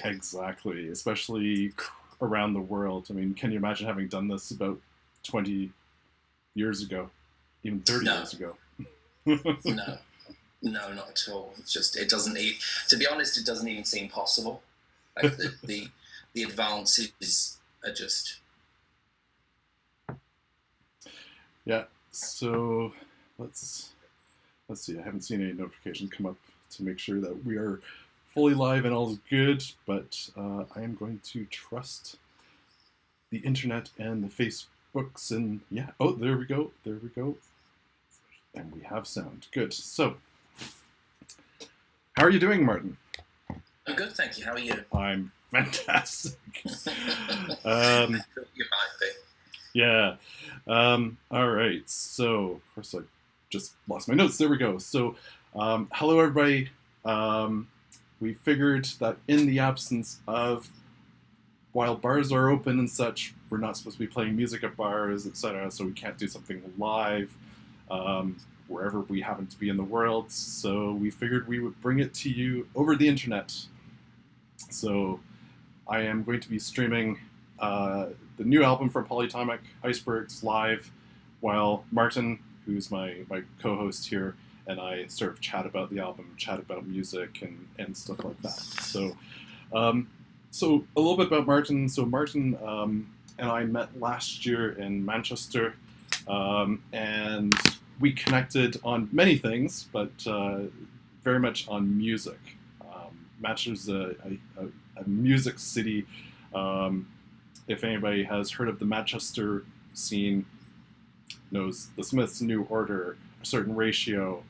Exactly, especially around the world. I mean, can you imagine having done this about 20 years ago, even 30 No, years ago? no, no, not at all. It's just it doesn't. To be honest, it doesn't even seem possible. Like the advances are just. Yeah. So let's see. I haven't seen any notification come up to make sure that we are fully live and all is good, but I am going to trust the internet and the Facebooks and yeah. Oh, there we go. There we go. And we have sound. Good. So, how are you doing, Martin? I'm good, thank you. How are you? I'm fantastic. I thought you might be. Yeah. All right. So, of course, I just lost my notes. There we go. So, hello, everybody. We figured that in the absence of, while bars are open and such, we're not supposed to be playing music at bars, etc. So we can't do something live wherever we happen to be in the world. So we figured we would bring it to you over the internet. So I am going to be streaming the new album from Polyatomic, Icebergs, live, while Martin, who's my co-host here, and I sort of chat about the album, chat about music, and stuff like that. So, so a little bit about Martin. So Martin and I met last year in Manchester, and we connected on many things, but very much on music. Manchester's a music city. If anybody has heard of the Manchester scene, knows the Smiths, New Order, A Certain Ratio,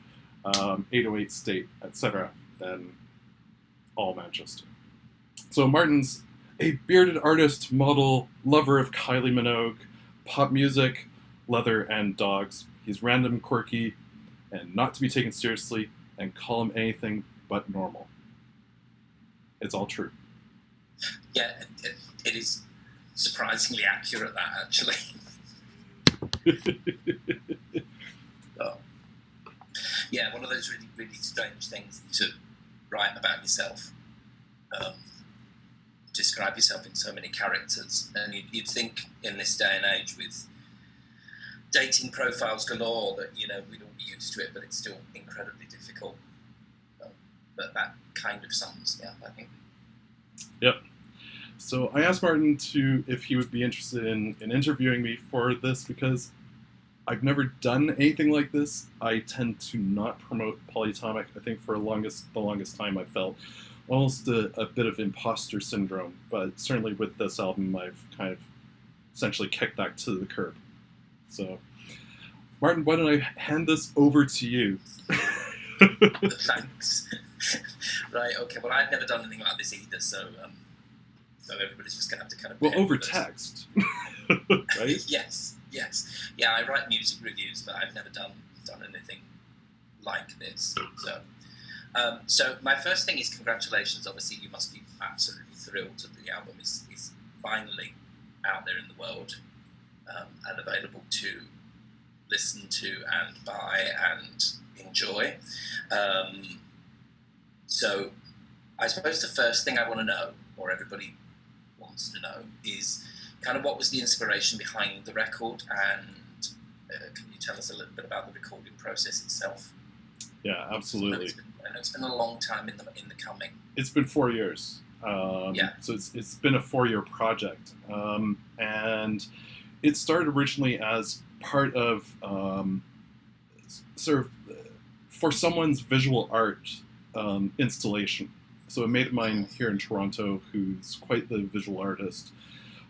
808 State, etc., then all Manchester. So Martin's a bearded artist, model, lover of Kylie Minogue, pop music, leather, and dogs. He's random, quirky, and not to be taken seriously, and call him anything but normal. It's all true. Yeah, it is surprisingly accurate, that, actually. Oh. Yeah, one of those really, really strange things to write about yourself. Describe yourself in so many characters. And you'd think in this day and age with dating profiles galore that, we'd all be used to it, but it's still incredibly difficult. But that kind of sums me up, I think. Yep. So I asked Martin if he would be interested in interviewing me for this because I've never done anything like this. I tend to not promote Polyatomic. I think for the longest time I felt almost a bit of imposter syndrome, but certainly with this album I've kind of essentially kicked that to the curb. So, Martin, why don't I hand this over to you? Thanks. Right, okay, well I've never done anything like this either, so everybody's just going to have to kind of... Well, over text, right? Yes. Yeah, I write music reviews, but I've never done anything like this. So my first thing is congratulations. Obviously, you must be absolutely thrilled that the album is finally out there in the world and available to listen to and buy and enjoy. So I suppose the first thing I want to know, or everybody wants to know, is kind of what was the inspiration behind the record, and can you tell us a little bit about the recording process itself? Yeah, absolutely. I know it's been a long time in the coming. It's been 4 years. Yeah. So it's been a 4-year project, and it started originally as part of sort of for someone's visual art installation. So a mate of mine here in Toronto, who's quite the visual artist,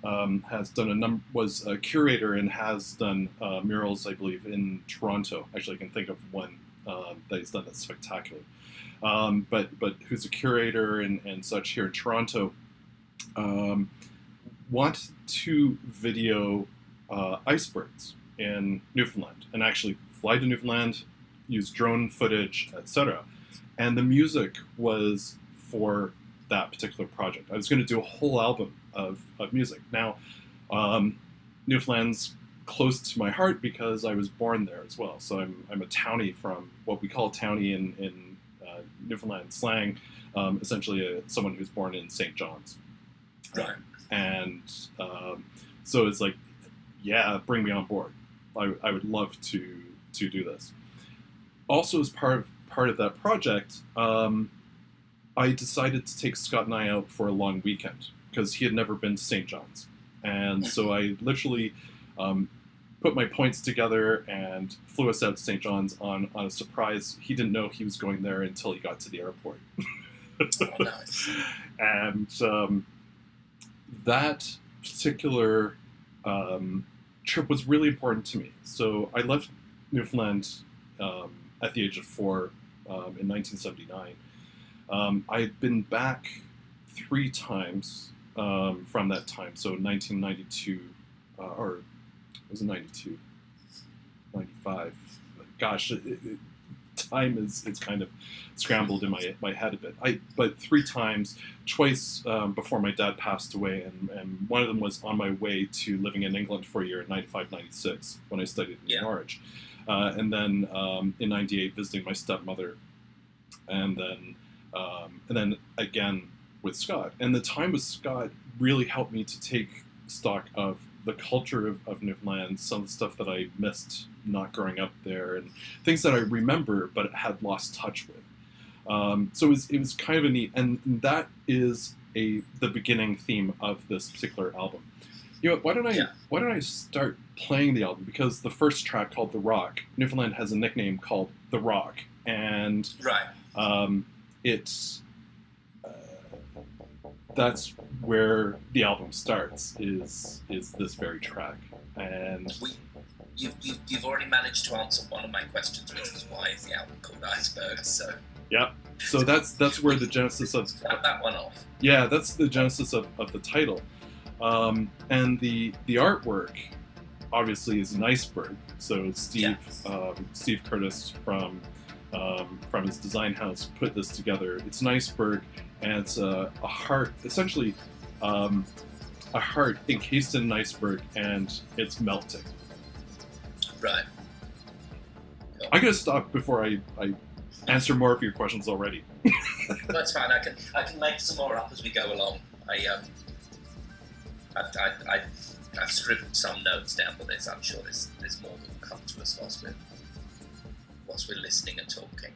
has done was a curator and has done murals, I believe, in Toronto. Actually, I can think of one that he's done that's spectacular. But who's a curator and such here in Toronto, want to video icebergs in Newfoundland and actually fly to Newfoundland, use drone footage, etc. And the music was for that particular project. I was going to do a whole album of music. Now, Newfoundland's close to my heart because I was born there as well. So I'm a townie from what we call townie in Newfoundland slang, essentially someone who's born in St. John's. Right. And so it's like, yeah, bring me on board. I would love to do this. Also, as part of that project, I decided to take Scott and I out for a long weekend because he had never been to St. John's. And so I literally put my points together and flew us out to St. John's on a surprise. He didn't know he was going there until he got to the airport. Oh, nice. And that particular trip was really important to me. So I left Newfoundland at the age of 4 in 1979. I'd been back 3 times from that time. So 1992, or was it 92? 95. Gosh, time is kind of scrambled in my head a bit. But 3 times, twice before my dad passed away, and one of them was on my way to living in England for a year in 95, 96 when I studied in Norwich. And then in 98 visiting my stepmother, and then again with Scott. And the time with Scott really helped me to take stock of the culture of Newfoundland, some of the stuff that I missed not growing up there, and things that I remember but had lost touch with. So it was kind of a neat, and that is the beginning theme of this particular album. You know, why don't I start playing the album? Because the first track, called The Rock, Newfoundland has a nickname called The Rock, and it's that's where the album starts, is this very track. And you've already managed to answer one of my questions, which was why is the album called Icebergs? So yeah, so that's where the genesis of that one off. Yeah, that's the genesis of the title. And the artwork obviously is an iceberg. So Steve Curtis from his design house put this together. It's an iceberg, and it's a heart, essentially a heart encased in an iceberg, and it's melting. Right. Cool. I'm gonna stop before I answer more of your questions already. That's fine. I can make some more up as we go along. I've scribbled some notes down for this. I'm sure there's more that will come to us whilst we're listening and talking.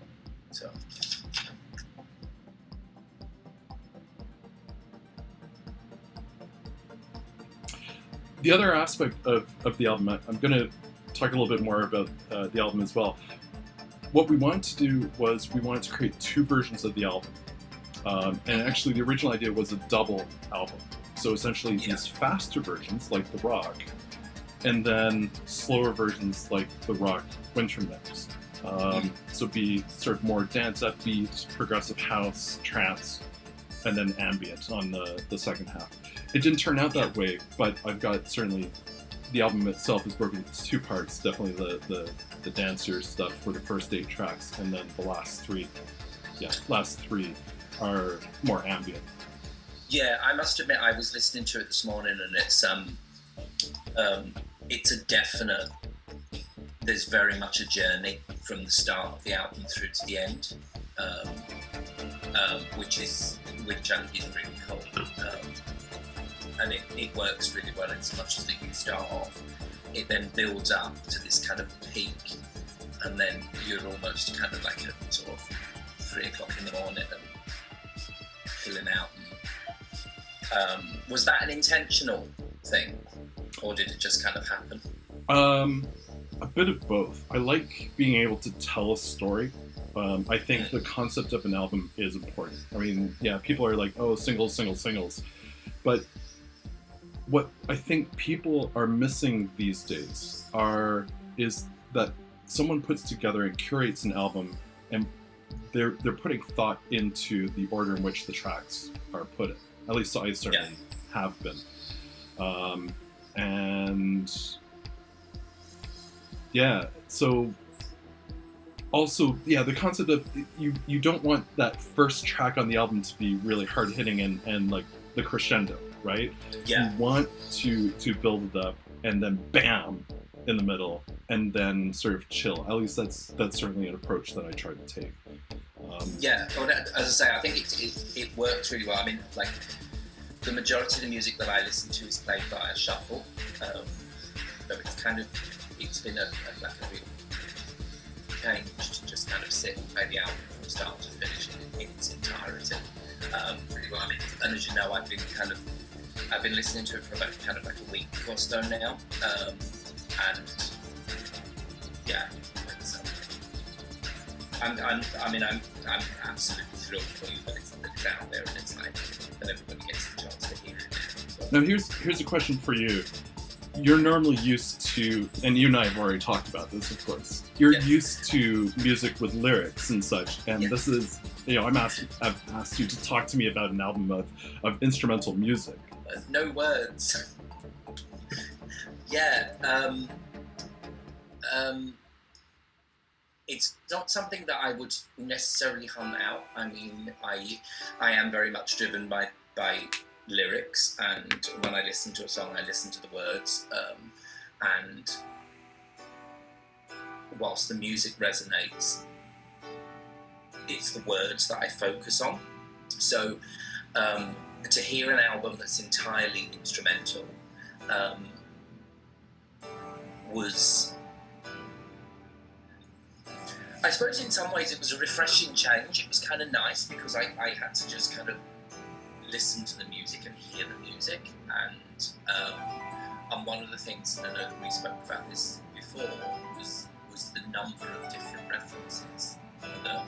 So. The other aspect of the album, I'm going to talk a little bit more about the album as well. What we wanted to do was we wanted to create 2 versions of the album. And actually the original idea was a double album. So essentially these faster versions like The Rock, and then slower versions like The Rock Winter Mix. So be sort of more dance upbeat, progressive house, trance, and then ambient on the second half. It didn't turn out that way, but I've got certainly the album itself is broken into 2 parts. Definitely the dancer stuff for the first 8 tracks, and then the last 3 are more ambient. Yeah, I must admit I was listening to it this morning, and it's a definite. There's very much a journey from the start of the album through to the end, which I think is really cool. And it works really well in so much as that you start off, it then builds up to this kind of peak, and then you're almost kind of like at sort of 3 o'clock in the morning and filling out. Was that an intentional thing, or did it just kind of happen? A bit of both. I like being able to tell a story. I think the concept of an album is important. I mean, yeah, people are like, oh, singles, but what I think people are missing these days is that someone puts together and curates an album, and they're putting thought into the order in which the tracks are put in. At least I certainly have been. And yeah, so also, yeah, the concept of you don't want that first track on the album to be really hard hitting and like the crescendo, right? Yeah. You want to build it up and then bam in the middle, and then sort of chill. At least that's certainly an approach that I try to take. Yeah, well, as I say, I think it works really well. I mean, like, the majority of the music that I listen to is played by a shuffle. So it's been a real change to just kind of sit and play the album from start to finish in its entirety. Really well. I mean, and as you know, I've been listening to it for about kind of like a week or so now, and yeah, I'm absolutely thrilled for you that it's out there and it's like that everybody gets the chance to hear it. So. Now here's a question for you. You're normally used to, and you and I have already talked about this, of course. You're used to music with lyrics and such, and this is, I've asked you to talk to me about an album of instrumental music. No words. It's not something that I would necessarily hum out. I mean, I am very much driven by lyrics, and when I listen to a song, I listen to the words. And whilst the music resonates, it's the words that I focus on. So to hear an album that's entirely instrumental was, I suppose in some ways it was a refreshing change. It was kind of nice because I had to just kind of listen to the music and hear the music. And one of the things, and I know that we spoke about this before, was the number of different references that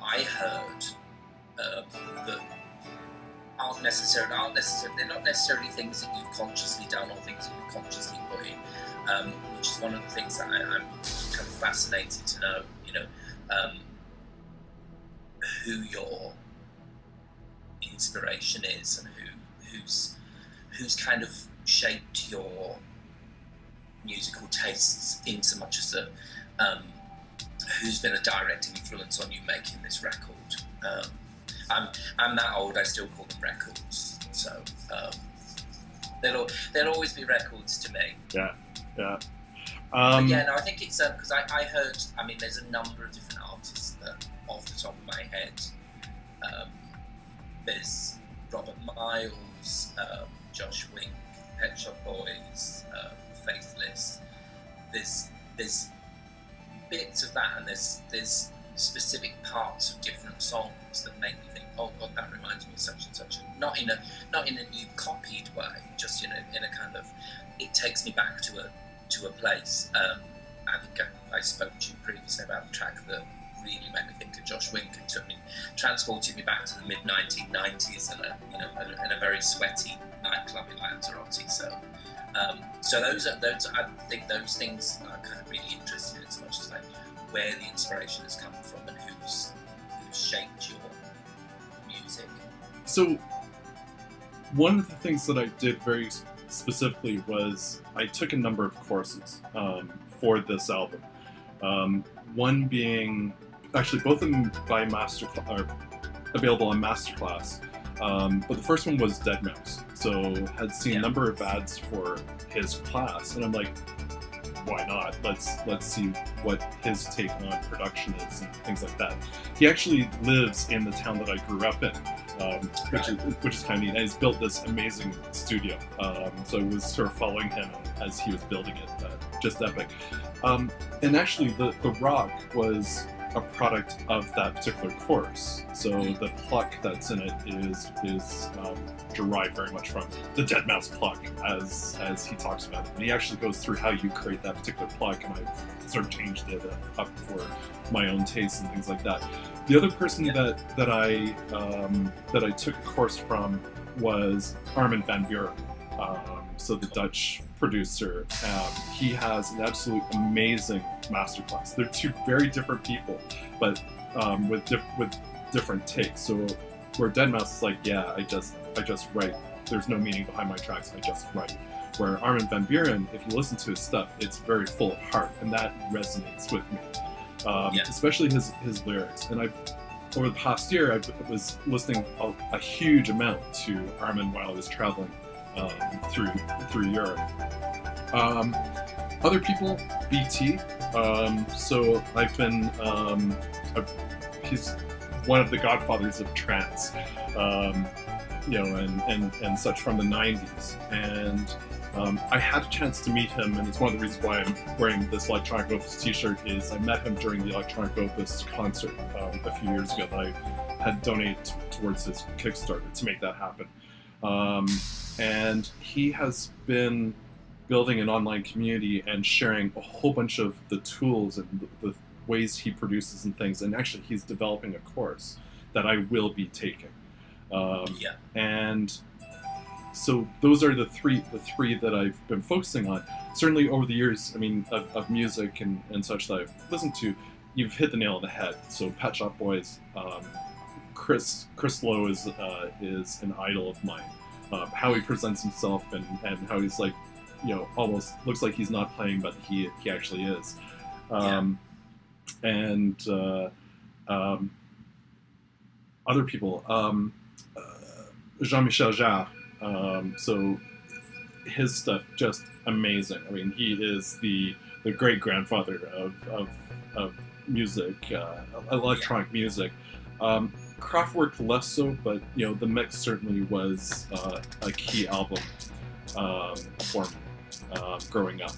I heard that aren't necessarily, they're not necessarily things that you've consciously done or things that you've consciously put in. Which is one of the things that I'm kind of fascinated to know, who your inspiration is and who's kind of shaped your musical tastes in so much as that who's been a direct influence on you making this record. I'm that old, I still call them records, so they'll always be records to me. Yeah. I think it's because I heard, there's a number of different artists that, off the top of my head, there's Robert Miles, Josh Wink, Pet Shop Boys, Faithless. There's bits of that, and there's specific parts of different songs that make me think, oh God, that reminds me of such and such. Not in a new copied way, just in a kind of, it takes me back to a place. I think I spoke to you previously about the track that really made me think of Josh Wink and transported me back to the mid 1990s and a very sweaty nightclub in Lanzarote. So those I think those things are kind of really interesting in as much as like where the inspiration has come from and who's shaped your music. So one of the things that I did very specifically was I took a number of courses for this album. One being, actually both of them by are available on Masterclass, but the first one was Deadmau5. So had seen a number of ads for his class, and I'm like, why not? Let's see what his take on production is and things like that. He actually lives in the town that I grew up in, which is kind of neat. And he's built this amazing studio. So I was sort of following him as he was building it. Just epic. And actually, the rock was a product of that particular course. So the pluck that's in it is derived very much from the Deadmau5 pluck, as he talks about it. And he actually goes through how you create that particular pluck, and I've sort of changed it up for my own tastes and things like that. The other person that I took a course from was Armin van Buuren. So the Dutch producer, he has an absolute amazing masterclass. They're two very different people, but with different takes. So where Deadmau5 is like, yeah, I just write. There's no meaning behind my tracks. I just write. Where Armin van Buuren, if you listen to his stuff, it's very full of heart, and that resonates with me. Especially his lyrics. And over the past year, I was listening a huge amount to Armin while I was traveling through Europe. Other people, BT, So I've been, he's one of the godfathers of trance, and such from the 90s. And I had a chance to meet him, and it's one of the reasons why I'm wearing this Electronic Opus t-shirt, is I met him during the Electronic Opus concert a few years ago that I had donated towards his Kickstarter to make that happen. And he has been building an online community and sharing a whole bunch of the tools and the ways he produces and things. And actually, he's developing a course that I will be taking. And so those are the three that I've been focusing on. Certainly over the years, I mean, of music and such that I've listened to, you've hit the nail on the head. So Pet Shop Boys, Chris Lowe is an idol of mine. How he presents himself and how he's like, almost looks like he's not playing, but he actually is. And other people, Jean-Michel Jarre. So his stuff just amazing. I mean, he is the great grandfather of music, electronic music. Kraftwerk less so, but the Mix certainly was a key album for me growing up.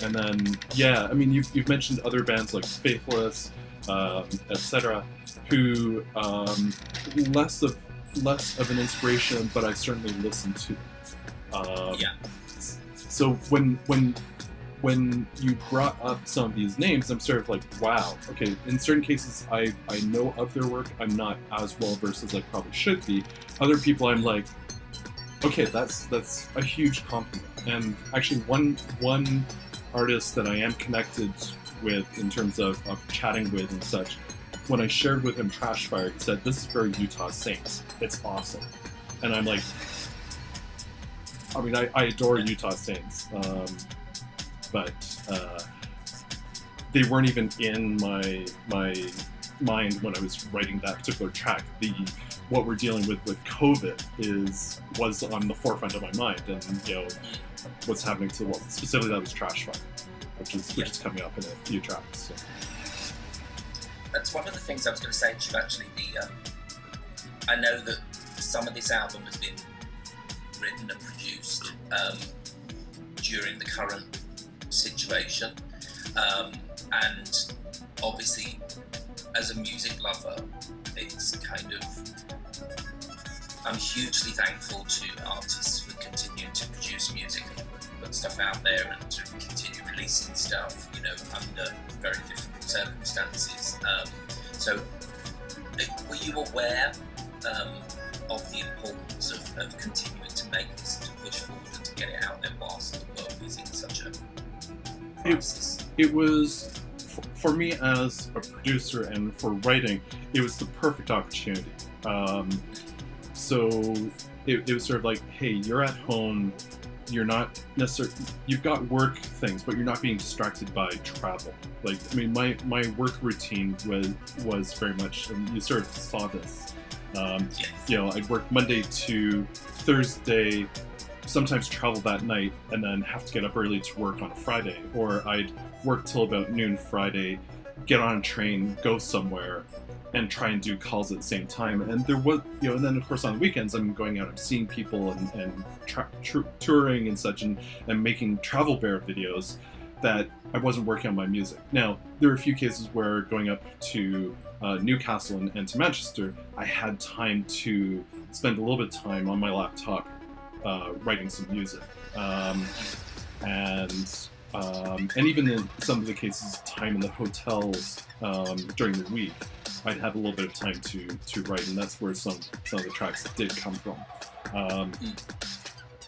And then I mean you've mentioned other bands like Faithless, etc., who less of an inspiration, but I certainly listen to. So when you brought up some of these names, I'm sort of like, wow, okay, in certain cases I know of their work. I'm not as well versed as I probably should be. Other people I'm like, okay, that's a huge compliment. And actually one artist that I am connected with in terms of chatting with and such, when I shared with him Trashfire, he said, this is very Utah Saints. It's awesome. And I'm like, I mean, I adore Utah Saints. But they weren't even in my mind when I was writing that particular track. What we're dealing with COVID was on the forefront of my mind, and what's happening to the world. Specifically, that was Trashfire, which is coming up in a few tracks. So. That's one of the things I was going to say to you. Actually, I know that some of this album has been written and produced during the current situation, and obviously as a music lover, it's kind of, I'm hugely thankful to artists for continuing to produce music and put stuff out there and to continue releasing stuff, under very difficult circumstances. So were you aware of the importance of continuing to make this, to push forward and to get it out there whilst the world is in such a crisis? It was, for me as a producer and for writing, it was the perfect opportunity. So it was sort of like, hey, you're at home, you're not necessarily, you've got work things, but you're not being distracted by travel. Like, I mean, my work routine was very much, and you sort of saw this. I'd work Monday to Thursday, sometimes travel that night, and then have to get up early to work on a Friday. Or I'd work till about noon Friday, get on a train, go somewhere, and try and do calls at the same time. And there was, and then of course on the weekends I'm going out, I'm seeing people and touring and such, and making travel bear videos that I wasn't working on my music. Now, there are a few cases where going up to Newcastle and to Manchester, I had time to spend a little bit of time on my laptop writing some music. And even in some of the cases, time in the hotels during the week, I'd have a little bit of time to write, and that's where some of the tracks did come from.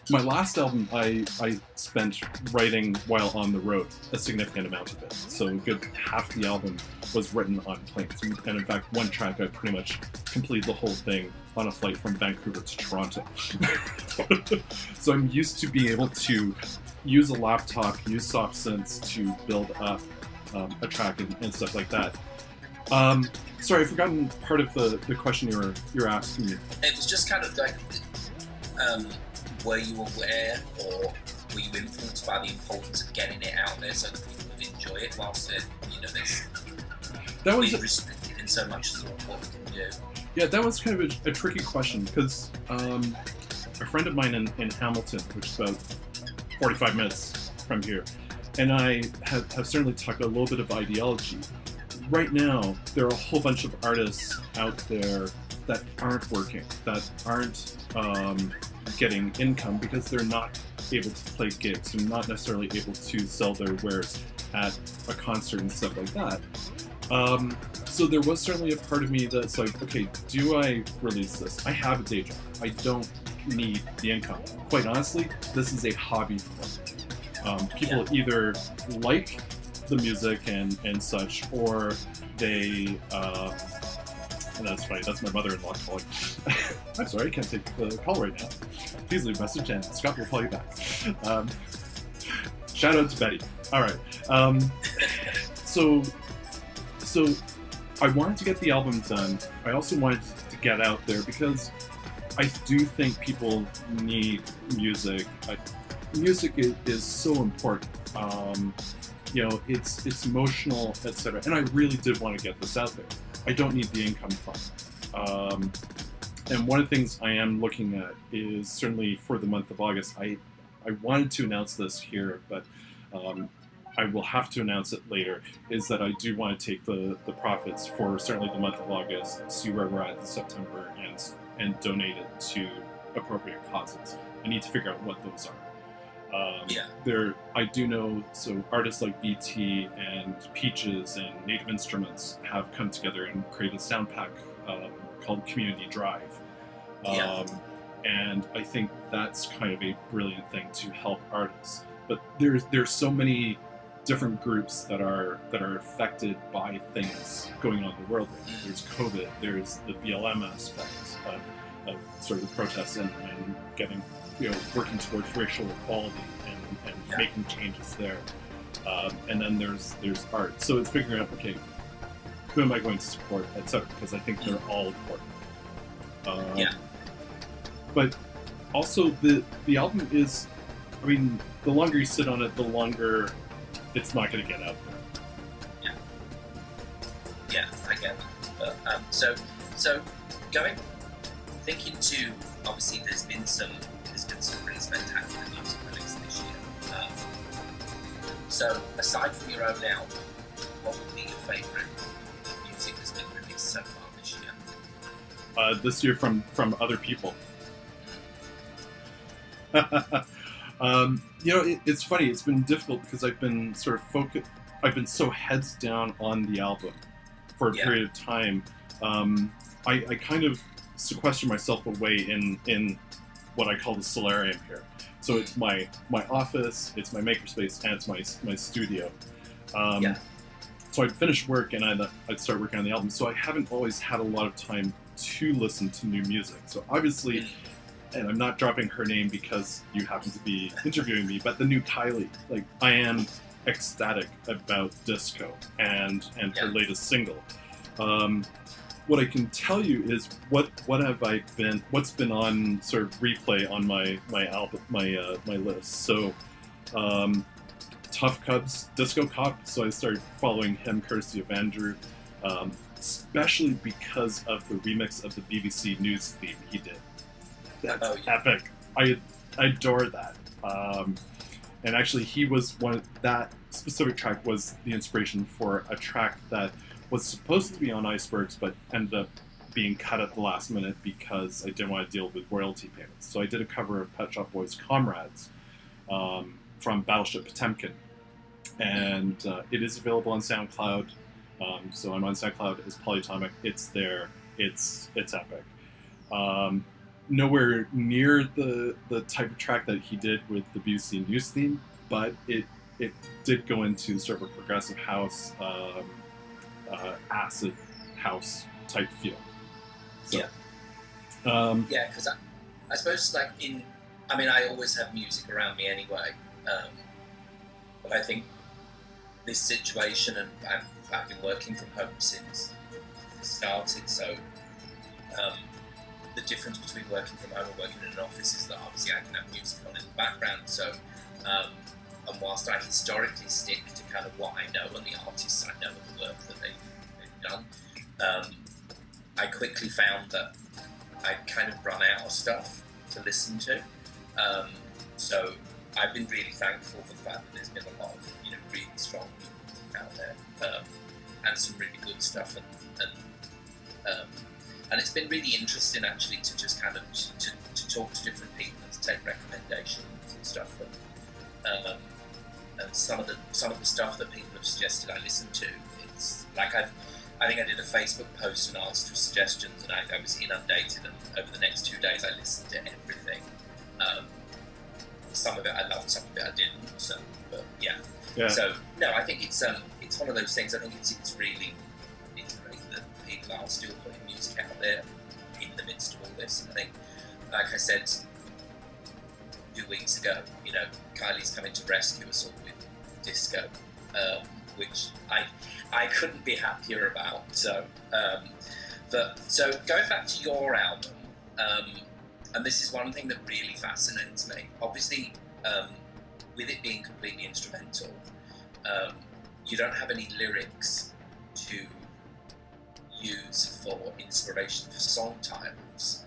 My last album, I spent writing while on the road, a significant amount of it. So a good half the album was written on planes. And in fact, one track, I pretty much completed the whole thing on a flight from Vancouver to Toronto. So I'm used to being able to use a laptop, use soft synths to build up a track and stuff like that. Sorry, I've forgotten part of the question you were asking me. It was just kind of like, were you aware or were you influenced by the importance of getting it out there so that people would enjoy enjoy it whilst it, there's That was being restricted in so much as what we can do. Yeah, that was kind of a tricky question because a friend of mine in Hamilton, which is about 45 minutes from here, and I have certainly talked a little bit of ideology. Right now, there are a whole bunch of artists out there that aren't working, that aren't getting income because they're not able to play gigs. They're not necessarily able to sell their wares at a concert and stuff like that. So there was certainly a part of me that's like, okay, do I release this? I have a day job. I don't need the income. Quite honestly, this is a hobby for me. People either like the music and such, or they, and that's funny, that's my mother-in-law calling. I'm sorry, I can't take the call right now. Please leave a message and Scott will call you back. Shout out to Betty. All right. So I wanted to get the album done. I also wanted to get out there because I do think people need music. Music is so important. It's emotional, etc. And I really did want to get this out there. I don't need the income from it. And one of the things I am looking at is certainly for the month of August. I wanted to announce this here, but I will have to announce it later, is that I do want to take the profits for certainly the month of August, see where we're at in September, and donate it to appropriate causes. I need to figure out what those are. I do know, so artists like BT and Peaches and Native Instruments have come together and created a sound pack called Community Drive. And I think that's kind of a brilliant thing to help artists. But there's so many different groups that are affected by things going on in the world. There's COVID, there's the BLM aspect of sort of the protests and getting, working towards racial equality and making changes there. And then there's art. So it's figuring out, okay, who am I going to support, etc. Because I think they're all important. But also the album is, the longer you sit on it, the longer it's not going to get out there. Yeah, I get that. So thinking to, obviously there's been some really spectacular music released this year. So aside from your own album, what would be your favourite music that's been released so far this year? This year from other people. It's funny. It's been difficult because I've been sort of focused. I've been so heads down on the album for a period of time. I kind of sequester myself away in what I call the solarium here. So it's my office, it's my makerspace, and it's my studio. So I'd finish work and I'd start working on the album. So I haven't always had a lot of time to listen to new music. So obviously. And I'm not dropping her name because you happen to be interviewing me, but the new Kylie, I am ecstatic about Disco and her latest single. What I can tell you is what's been on sort of replay on my album, my list. So Tough Cubs, Disco Cop. So I started following him courtesy of Andrew, especially because of the remix of the BBC News theme he did. That's epic. I adore that. And actually, he was that specific track was the inspiration for a track that was supposed to be on Icebergs, but ended up being cut at the last minute because I didn't want to deal with royalty payments. So I did a cover of Pet Shop Boys' Comrades from Battleship Potemkin. And it is available on SoundCloud. So I'm on SoundCloud as Polyatomic. It's there. It's epic. Nowhere near the type of track that he did with the BBC News theme, but it did go into sort of a progressive house, acid house type feel. So, because I suppose I always have music around me anyway, but I think this situation, and I've been working from home since it started, so the difference between working from home and working in an office is that obviously I can have music on in the background, so and whilst I historically stick to kind of what I know and the artists I know and the work that they've done, I quickly found that I'd kind of run out of stuff to listen to. So I've been really thankful for the fact that there's been a lot of, you know, really strong music out there, and some really good stuff, and it's been really interesting actually to just kind of to talk to different people and to take recommendations and stuff, and some of the stuff that people have suggested I listen to. It's like I think I did a Facebook post and asked for suggestions, and I was inundated, and over the next 2 days I listened to everything. Some of it I loved, some of it I didn't. So, but yeah. So no, I think it's one of those things. I think it's great that people are still putting music out there in the midst of all this. And I think, like I said 2 weeks ago, you know, Kylie's coming to rescue us all with disco, which I couldn't be happier about. So, so going back to your album. And this is one thing that really fascinates me. Obviously, with it being completely instrumental, you don't have any lyrics to use for inspiration for song titles.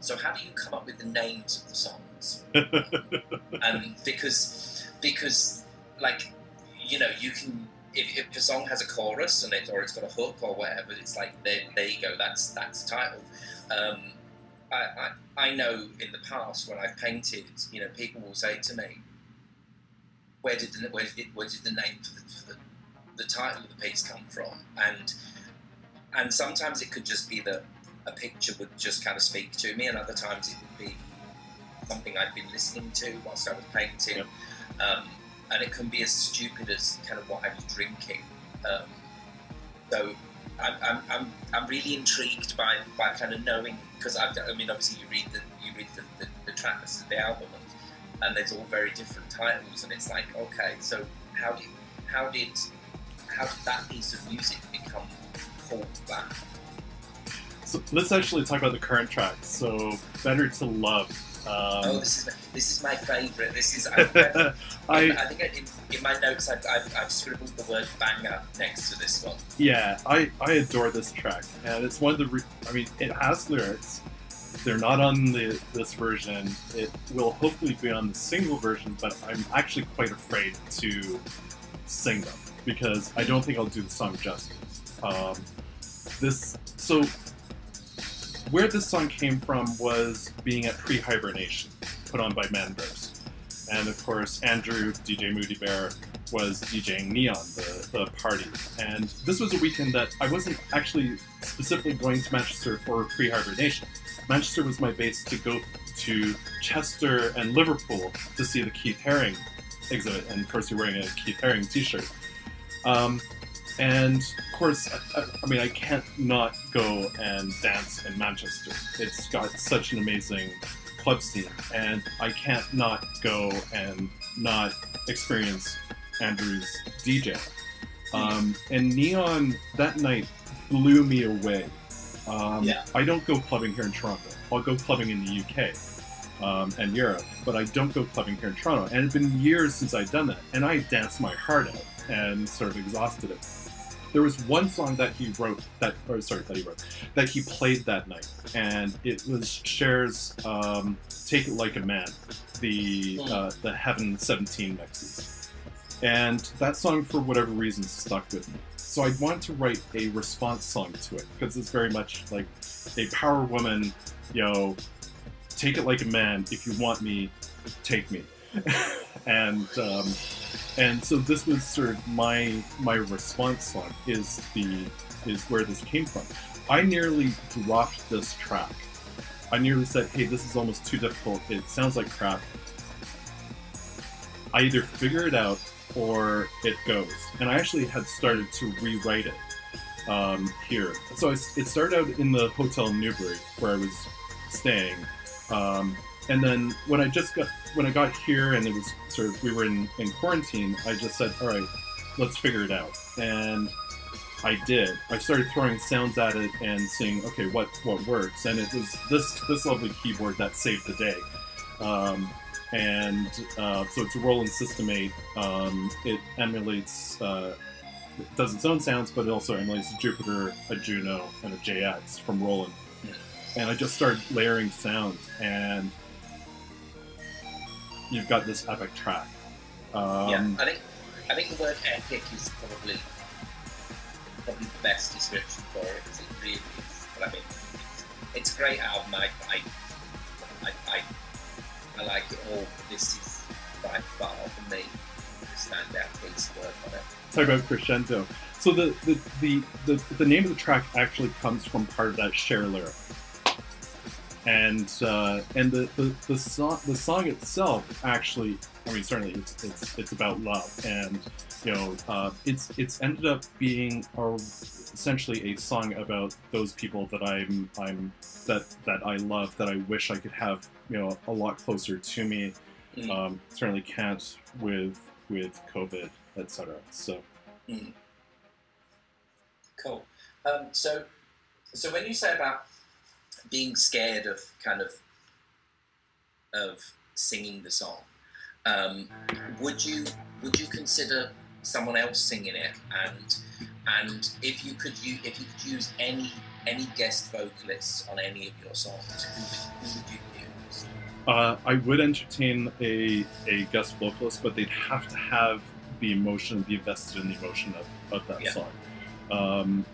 So how do you come up with the names of the songs? And because like, you know, you can, if a song has a chorus and it's got a hook or whatever, it's like there you go. That's the title. I know in the past when I've painted, you know, people will say to me, where did the name for the title of the piece come from? And sometimes it could just be that a picture would just kind of speak to me, and other times it would be something I'd been listening to whilst I was painting. And it can be as stupid as kind of what I was drinking. So I'm really intrigued by kind of knowing, because I mean, obviously you read the track list of the album, and there's all very different titles, and it's like, okay, so how did that piece of music become called that? So let's actually talk about the current track. So, Better to Love. This is my favourite. This is I think in my notes I've scribbled the word banger next to this one. Yeah, I adore this track, and it's one of the. I mean, it has lyrics. They're not on this version. It will hopefully be on the single version, but I'm actually quite afraid to sing them because I don't think I'll do the song justice. Where this song came from was being at Pre-Hibernation, put on by Manders. And of course, Andrew, DJ Moody Bear, was DJing Neon, the party. And this was a weekend that I wasn't actually specifically going to Manchester for Pre-Hibernation. Manchester was my base to go to Chester and Liverpool to see the Keith Haring exhibit. And of course, you're wearing a Keith Haring t-shirt. And of course, I mean, I can't not go and dance in Manchester. It's got such an amazing club scene, and I can't not go and not experience Andrew's DJ. And Neon that night blew me away. I don't go clubbing here in Toronto. I'll go clubbing in the UK and Europe, but I don't go clubbing here in Toronto. And it's been years since I've done that, and I danced my heart out and sort of exhausted it. There was one song that he played that night, and it was Cher's "Take It Like a Man," the Heaven 17 mixes, and that song for whatever reason stuck with me. So I wanted to write a response song to it because it's very much like a power woman, you know, take it like a man. If you want me, take me, And so this was sort of my response song is where this came from. I nearly dropped this track. I nearly said, hey, this is almost too difficult. It sounds like crap. I either figure it out or it goes. And I actually had started to rewrite it here. So it started out in the Hotel in Newbury where I was staying. And then when I got here and it was sort of, we were in quarantine, I just said, all right, let's figure it out. And I did. I started throwing sounds at it and seeing, okay, what works. And it was this lovely keyboard that saved the day. and so it's a Roland System 8. It emulates, it does its own sounds, but it also emulates a Jupiter, a Juno, and a JX from Roland. And I just started layering sounds, and you've got this epic track. I think the word epic is probably the best description for it, because it really is. But I mean, it's a great album. I like it all. This is by far for me the standout piece of work on it. Talk about crescendo. So the name of the track actually comes from part of that Cher lyric, and the song itself actually, I mean, certainly it's about love, and it's ended up being essentially a song about those people that that I love, that I wish I could have a lot closer to me. Certainly can't with COVID, etc. So. Cool. So when you say about being scared of singing the song, would you consider someone else singing it? And if you could use any guest vocalists on any of your songs, who would you use? I would entertain a guest vocalist, but they'd have to have the emotion, be invested in the emotion of that song.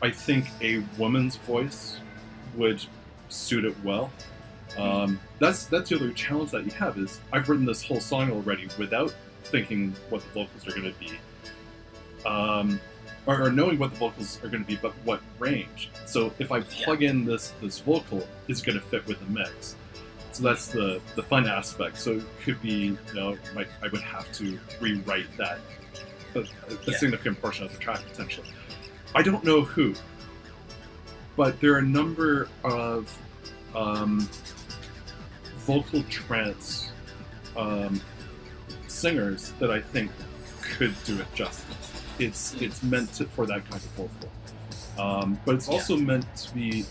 I think a woman's voice would suit it well. That's the other challenge that you have, is I've written this whole song already without thinking what the vocals are going to be, or knowing what the vocals are going to be, but what range. So if I plug in this vocal, is going to fit with the mix. So that's the fun aspect. So it could be, I would have to rewrite that, a significant portion of the track potentially. I don't know who, but there are a number of vocal trance singers that I think could do it justice. It's meant for that kind of vocal, but it's also meant to be.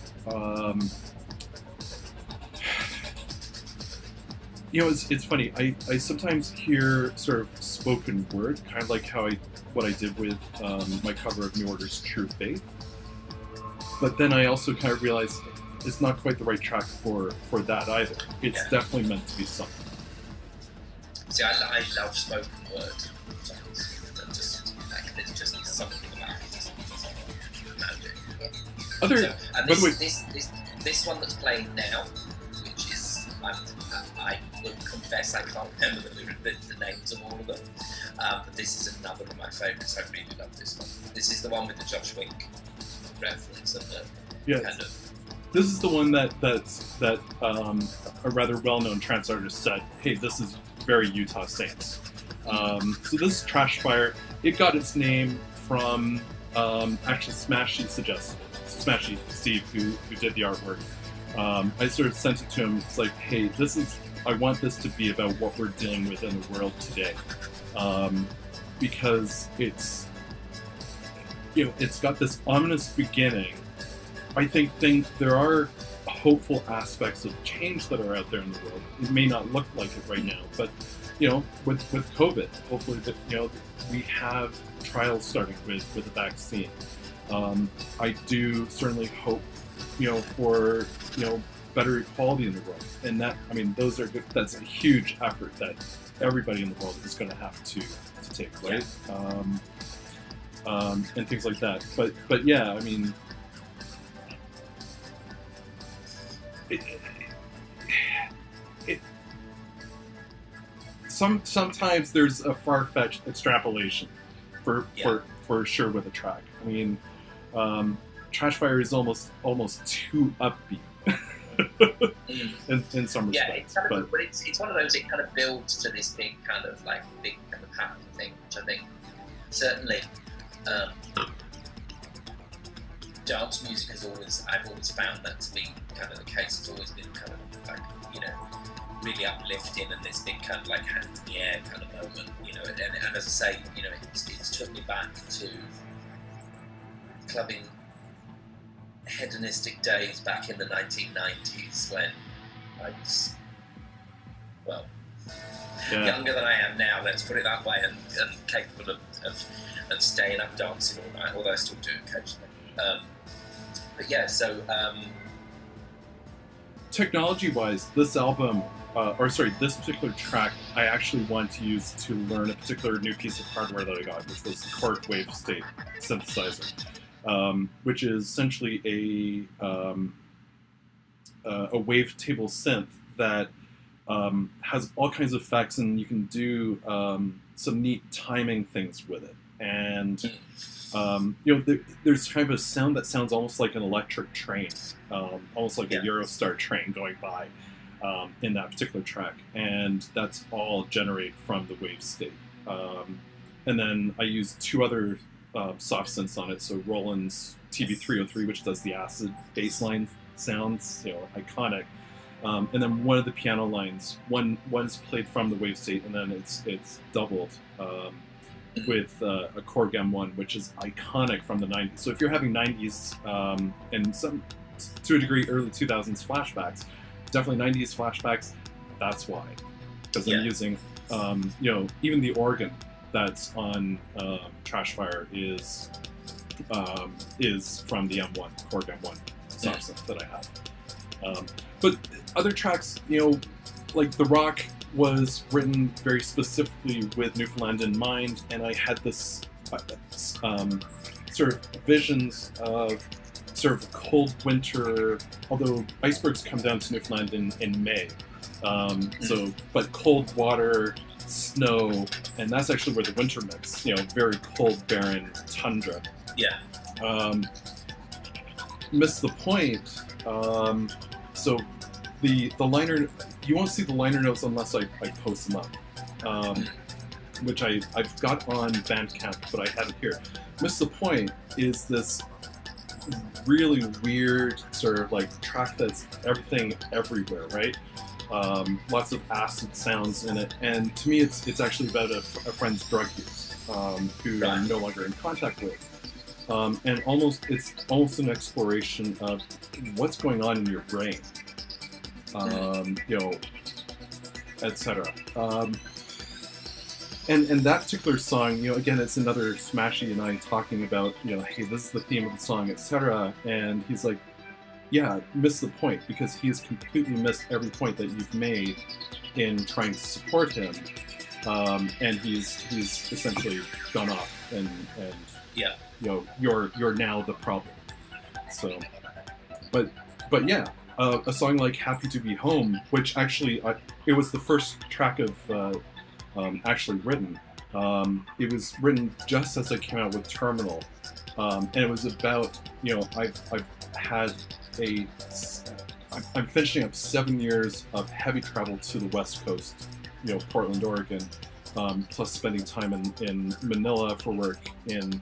It's funny. I sometimes hear sort of spoken word, kind of like what I did with my cover of New Order's True Faith. But then I also kind of realized it's not quite the right track for that either. It's definitely meant to be something. See, I love spoken word songs. There's just something about it. Just magic. This one that's playing now, which is I will confess I can't remember the names of all of them. But this is another of my favourites. I really love this one. This is the one with the Josh Wink reference and the kind of. This is the one that a rather well-known trance artist said, "Hey, this is very Utah Saints." So this is Trash Fire. It got its name from actually Smashy suggested it. Smashy Steve, who did the artwork. I sort of sent it to him. It's like, hey, I want this to be about what we're dealing with in the world today, because it's got this ominous beginning. I think there are hopeful aspects of change that are out there in the world. It may not look like it right now, but with COVID, hopefully we have trials starting with the vaccine. I do certainly hope for better equality in the world, and those are good. That's a huge effort that everybody in the world is going to have to take, right? And things like that. But yeah, I mean, sometimes there's a far-fetched extrapolation for sure with a track. I mean, Trash Fire is almost too upbeat in some respects. But it's one of those. It kind of builds to this big kind of happy thing, which I think certainly dance music I've always found that to be kind of the case. It's always been kind of really uplifting, and this big kind of hand in the air kind of moment, and as I say, it's took me back to clubbing hedonistic days back in the 1990s when I was well, Yeah. younger than I am now, let's put it that way, and capable of staying up dancing all night, although I still do occasionally. But yeah, so... technology-wise, this album, this particular track, I actually wanted to use to learn a particular new piece of hardware that I got, which was the Korg Wave State synthesizer, which is essentially a wavetable synth that has all kinds of effects, and you can do some neat timing things with it. And there's kind of a sound that sounds almost like an electric train, almost like a Eurostar train going by in that particular track, and that's all generated from the wave state. And then I used two other soft synths on it, so Roland's TB303, which does the acid bassline sounds, iconic. And then one of the piano lines, one's played from the wave state, and then it's doubled with a Korg M1, which is iconic from the 90s. So if you're having 90s and some, to a degree, early 2000s flashbacks, definitely 90s flashbacks, that's why. Because I'm using, even the organ that's on Trashfire is from the M1, Korg M1 soft synth that I have. But other tracks, like The Rock was written very specifically with Newfoundland in mind, and I had this sort of visions of sort of cold winter, although Icebergs come down to Newfoundland in May. But cold water, snow, and that's actually where the winter meets, very cold, barren tundra. Yeah. Missed the point. So the liner, you won't see the liner notes unless I post them up, which I've got on Bandcamp, but I have it here. Missed the point is this really weird sort of like track that's everything everywhere, right? Lots of acid sounds in it, and to me it's actually about a friend's drug use, who I'm no longer in contact with. And it's almost an exploration of what's going on in your brain, etc. And that particular song, again, it's another Smashy and I talking about, hey, this is the theme of the song, etc. And he's like, yeah, missed the point, because he's completely missed every point that you've made in trying to support him. And he's essentially gone off and yeah. You're now the problem. So, but yeah, a song like "Happy to Be Home," which actually it was the first track of actually written. It was written just as I came out with Terminal, and it was about I'm finishing up 7 years of heavy travel to the West Coast, Portland, Oregon. Plus spending time in Manila for work, in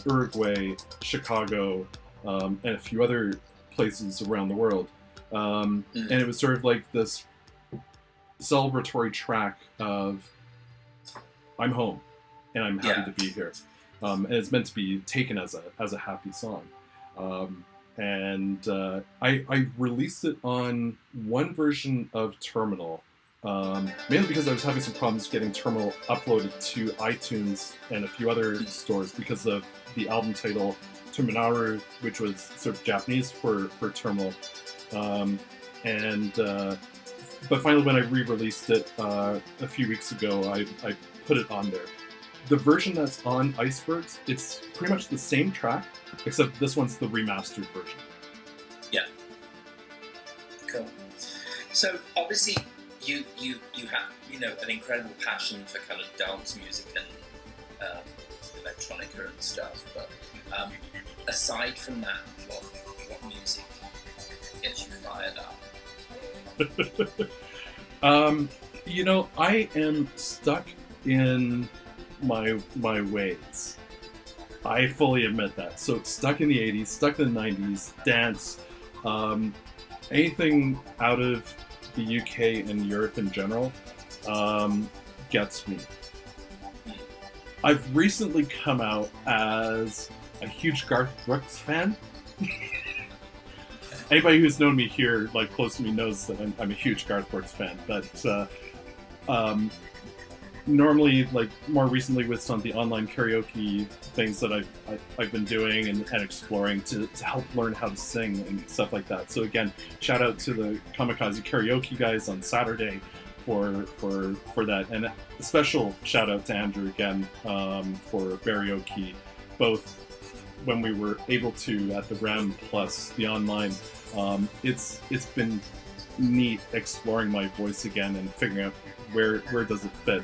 Uruguay, Chicago, and a few other places around the world. And it was sort of like this celebratory track of, I'm home, and I'm happy to be here. And it's meant to be taken as a happy song. And I released it on one version of Terminal, mainly because I was having some problems getting Terminal uploaded to iTunes and a few other stores because of the album title Terminaru, which was sort of Japanese for Terminal. But finally, when I re-released it a few weeks ago, I put it on there. The version that's on Icebergs, it's pretty much the same track, except this one's the remastered version. Yeah. Cool. So obviously, you have an incredible passion for kind of dance music and electronica and stuff. But aside from that, what music gets you fired up? I am stuck in my ways. I fully admit that. So stuck in the 80s, stuck in the 90s, dance, anything out of the UK and Europe in general gets me. I've recently come out as a huge Garth Brooks fan. anybody who's known me here, like close to me, knows that I'm a huge Garth Brooks fan. But normally, like more recently, with some of the online karaoke things that I've been doing and exploring to help learn how to sing and stuff like that. So again, shout out to the Kamikaze Karaoke guys on Saturday for that, and a special shout out to Andrew again for karaoke, both when we were able to at the REM plus the online. It's been neat exploring my voice again and figuring out where does it fit.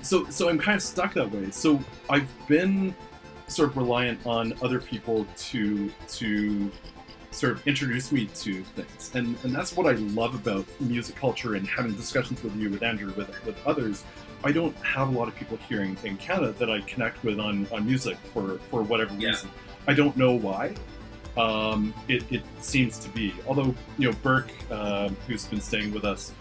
So I'm kind of stuck that way. So I've been sort of reliant on other people to sort of introduce me to things, and that's what I love about music culture and having discussions with you, with Andrew, with others. I don't have a lot of people here in Canada that I connect with on music for whatever reason. I don't know why. It seems to be. Although, Burke, who's been staying with us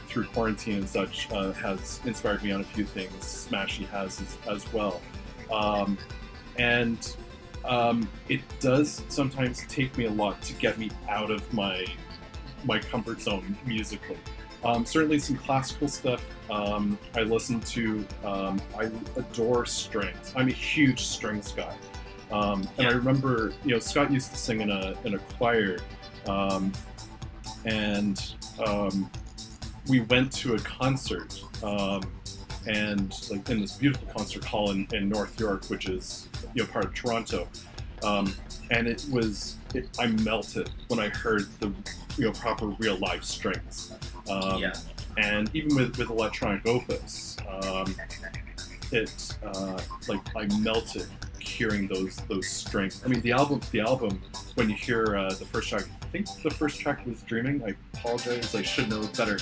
through quarantine and such, has inspired me on a few things. Smashy has as well. It does sometimes take me a lot to get me out of my comfort zone musically. Certainly some classical stuff I listen to. I adore strings. I'm a huge strings guy. And I remember, Scott used to sing in a choir, and we went to a concert, and like in this beautiful concert hall in North York, which is part of Toronto, and I melted when I heard the proper real live strings, and even with electronic opus, I melted hearing those strings. I mean, the album when you hear the first track, I think the first track was Dreaming. I apologize, I should know better.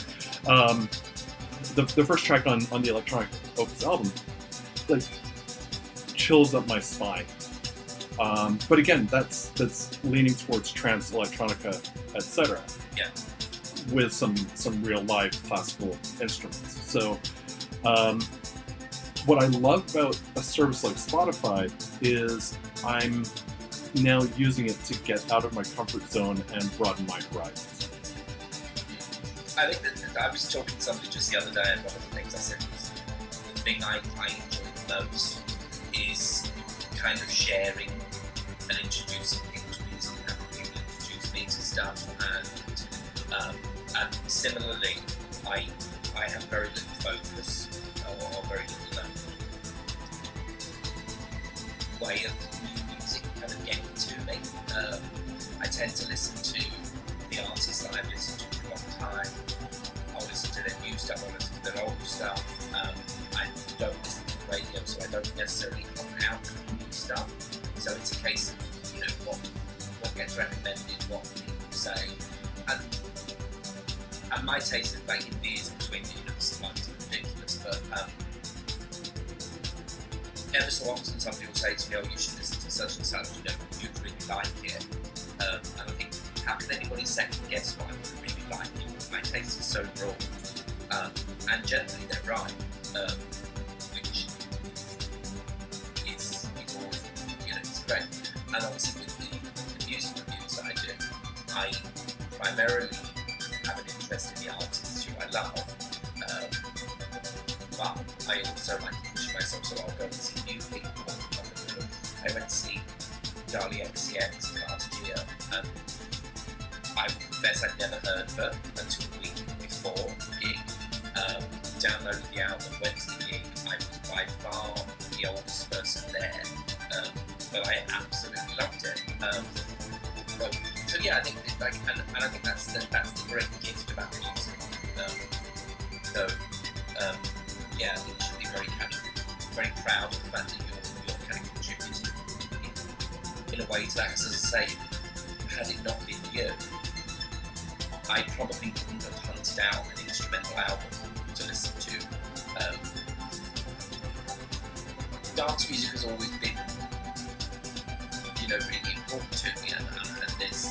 The first track on the electronic opus album, like, chills up my spine. But again, that's leaning towards trance, electronica, etc. Yeah. With some real live classical instruments. So what I love about a service like Spotify is I'm now using it to get out of my comfort zone and broaden my horizons. I think that I was talking to somebody just the other day, and one of the things I said was the thing I enjoy the most is kind of sharing and introducing people to music, and having people introduce me to stuff, and similarly, I have very little focus or very little way of new music kind of getting to me. I tend to listen to the artists that I've listened to for a long time. I'll listen to their new stuff, I'll listen to their old stuff. I don't listen to the radio, so I don't necessarily hunt out new stuff. So it's a case of what gets recommended, what people say, and my taste of like veers between sometimes ridiculous, but ever so often somebody will say to me, "Oh, you should listen to such and such. You'd really like it." And I think, how can anybody second guess what I would really like? My taste is so broad, and generally they're right, which is all it's great. And obviously with the music reviews that I do, I primarily have an interest in the artists who I love, but I also like to push myself, so I'll go and see new people. I went to see Charlie XCX last year, and I confess I'd never heard of her until the week before the gig. Downloaded the album, went to the gig. I was by far the oldest person there, but I absolutely loved it. So yeah, I think it's like, and I think that's the great gift about music. Yeah, I think you should be very proud of the fact that you're kind of contributing in a way to that. Because as I say, had it not been you, I probably wouldn't have hunted out an instrumental album to listen to. Dance music has always been, really important to me, and there's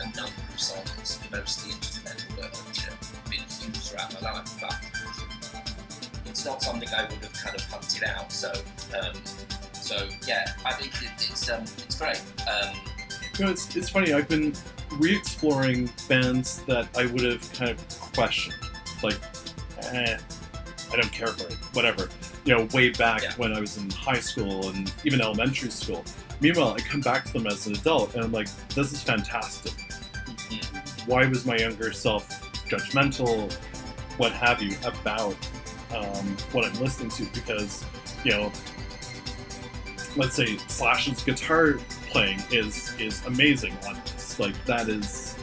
a number of songs, mostly instrumental, that have been huge throughout my life, but it's not something I would have kind of hunted out. So So yeah, I think it's great. It's funny. I've been re-exploring bands that I would have kind of questioned, like, I don't care for it, whatever. Way back when I was in high school and even elementary school. Meanwhile, I come back to them as an adult, and I'm like, this is fantastic. Why was my younger self judgmental, what have you, about what I'm listening to? Because, let's say Slash's guitar playing is amazing on this. Like, that is,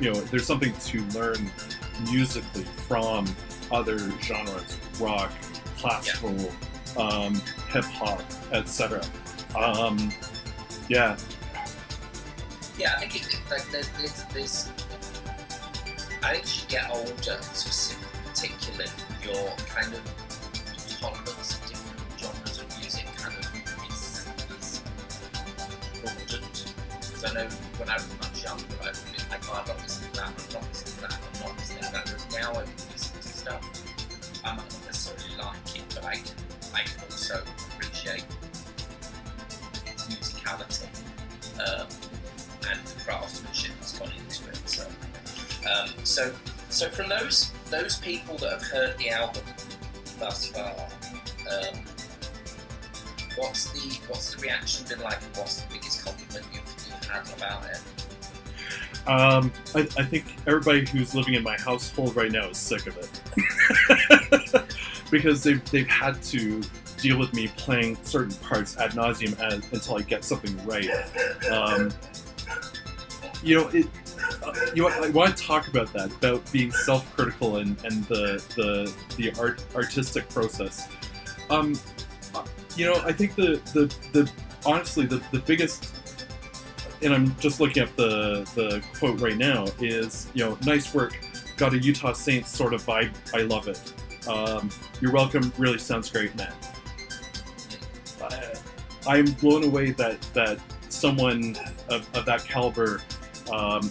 there's something to learn musically from other genres, rock, classical, hip-hop, etc. Yeah, I think there's I think as you get older, particularly, your kind of tolerance of different genres of music kind of is broadened. Because I know when I was much younger, I'd be like, I'm not listening to that, I'm not listening to that, I'm not listening to that. Whereas now I listen to stuff I might not necessarily like it, but I can also appreciate its musicality and the craftsmanship that's gone into it. So from those people that have heard the album thus far, what's the reaction been like, and what's the biggest compliment you've had about it? I think everybody who's living in my household right now is sick of it. Because they've had to deal with me playing certain parts ad nauseum until I get something right. I want to talk about that, about being self-critical and the artistic process. I think the honestly the biggest, and I'm just looking up the quote right now, is, nice work, got a Utah Saints sort of vibe, I love it. You're welcome, really sounds great, man. I'm blown away that someone of that caliber,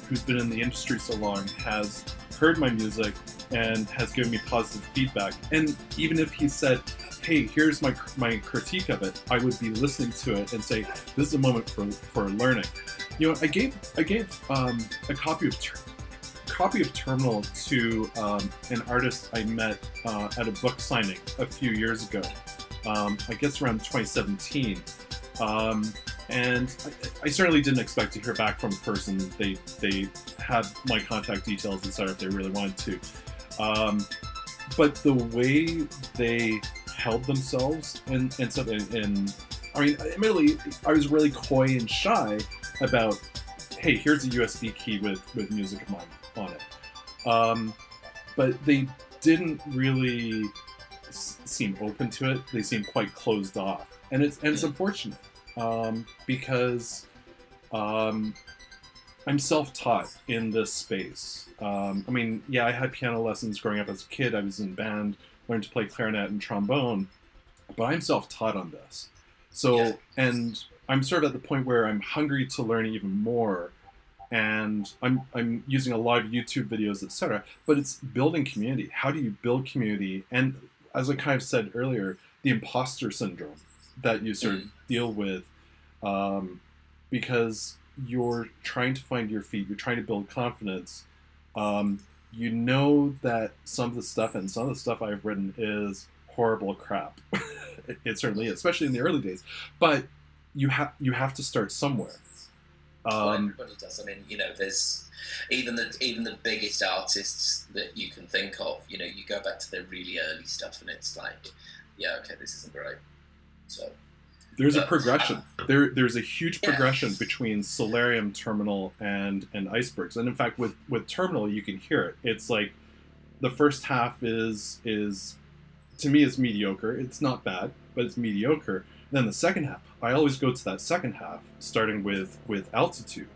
who's been in the industry so long, has heard my music and has given me positive feedback. And even if he said, hey, here's my critique of it, I would be listening to it and say, this is a moment for learning. I gave a copy of Terminal to an artist I met at a book signing a few years ago, I guess around 2017. And I certainly didn't expect to hear back from the person. They had my contact details, etc., if they really wanted to. But the way they held themselves and I mean, admittedly, I was really coy and shy about, hey, here's a USB key with music of mine on it. But they didn't really seem open to it. They seemed quite closed off, and it's unfortunate. Because I'm self-taught in this space. I had piano lessons growing up as a kid. I was in band, learned to play clarinet and trombone, but I'm self-taught on this. So, and I'm sort of at the point where I'm hungry to learn even more, and I'm using a lot of YouTube videos, etc. But it's building community. How do you build community? And as I kind of said earlier, the imposter syndrome that you sort of deal with, because you're trying to find your feet, you're trying to build confidence. You know that some of the stuff I've written is horrible crap. It certainly is, especially in the early days. But you have to start somewhere. Everybody does. I mean, there's even the biggest artists that you can think of. You go back to their really early stuff, and it's like, yeah, okay, this isn't great. So there's a progression. There's a huge progression between Solarium, Terminal, and Icebergs. And in fact, with Terminal, you can hear it. It's like the first half is to me is mediocre. It's not bad, but it's mediocre. Then the second half, I always go to that second half, starting with Altitude,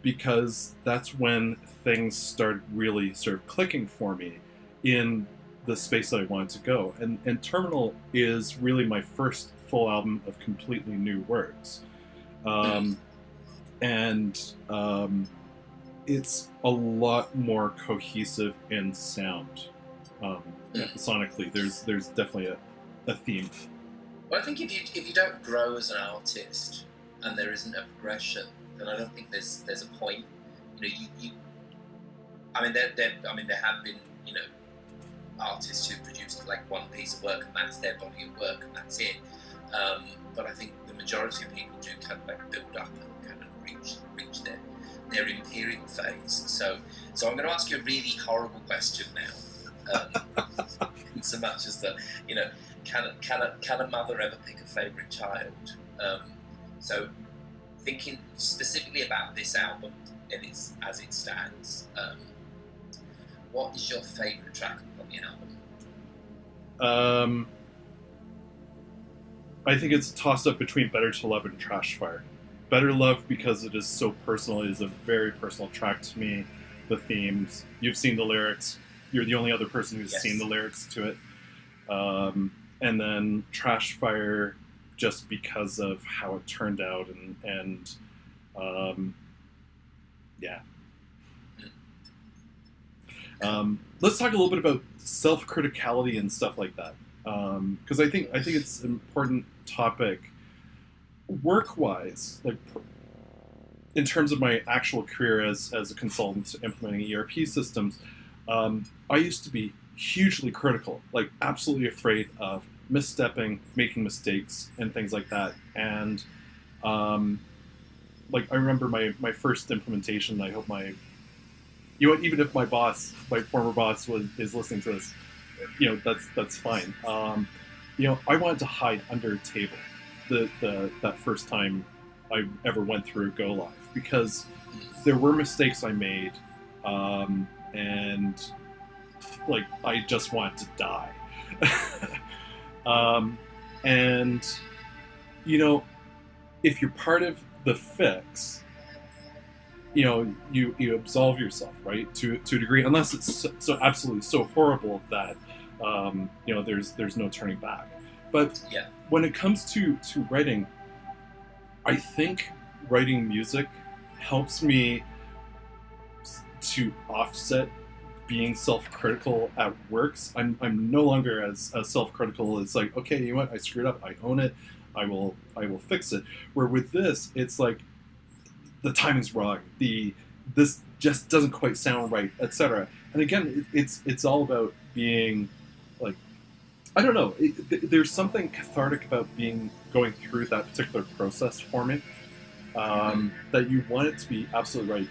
because that's when things start really sort of clicking for me in the space that I wanted to go. And Terminal is really my first full album of completely new works. It's a lot more cohesive in sound. Sonically, there's definitely a theme. But I think if you don't grow as an artist and there isn't a progression, then I don't think there's a point. You know, you I mean, there have been, you know, artists who produce like one piece of work and that's their body of work and that's it. But I think the majority of people do kind of like build up and kind of reach their imperial phase. So I'm going to ask you a really horrible question now. So much as that, you know, can a mother ever pick a favourite child? So thinking specifically about this album and as it stands, what is your favourite track on the album? I think it's a toss-up between Better to Love and Trash Fire. Better Love because it is so personal. It is a very personal track to me. The themes, you've seen the lyrics. You're the only other person who's seen the lyrics to it. And then Trash Fire just because of how it turned out and yeah. Let's talk a little bit about self-criticality and stuff like that, because I think it's an important topic, work-wise, like in terms of my actual career as a consultant implementing ERP systems. I used to be hugely critical, like absolutely afraid of misstepping, making mistakes, and things like that. And like I remember my first implementation. I hope even if my former boss is listening to this, you know, that's fine. You know, I wanted to hide under a table that first time I ever went through a go live because there were mistakes I made, and like I just wanted to die. And you know, if you're part of the fix, you know, you absolve yourself, right, to a degree, unless it's so absolutely so horrible that you know there's no turning back. But when it comes to writing, I think writing music helps me to offset being self-critical at works. I'm no longer as self-critical. It's like, okay, you know what, I screwed up, I own it, I will fix it. Where with this, it's like the timing's wrong, this just doesn't quite sound right, etc. And again, it's all about being like, I don't know, there's something cathartic about going through that particular process for me, that you want it to be absolutely right,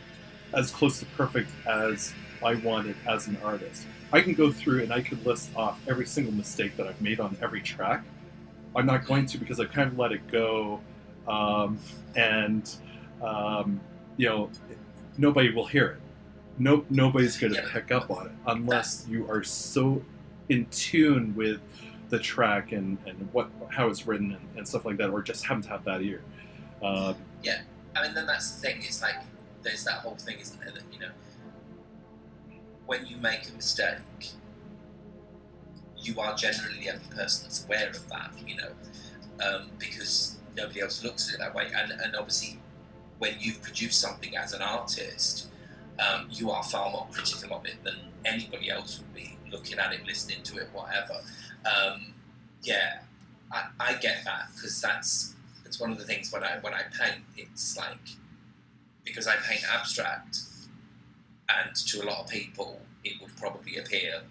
as close to perfect as I want it as an artist. I can go through and I could list off every single mistake that I've made on every track. I'm not going to, because I've kind of let it go, and you know, nobody will hear it. Nobody's going to pick up on it unless you are so in tune with the track and how it's written and stuff like that, or just happen to have that ear. Yeah, I mean, then that's the thing. It's like there's that whole thing, isn't there? That, you know, when you make a mistake, you are generally the only person that's aware of that. You know, because nobody else looks at it that way. And obviously, when you've produced something as an artist, you are far more critical of it than anybody else would be, looking at it, listening to it, whatever. Yeah, I get that, because it's one of the things when I paint. It's like, because I paint abstract, and to a lot of people it would probably appear,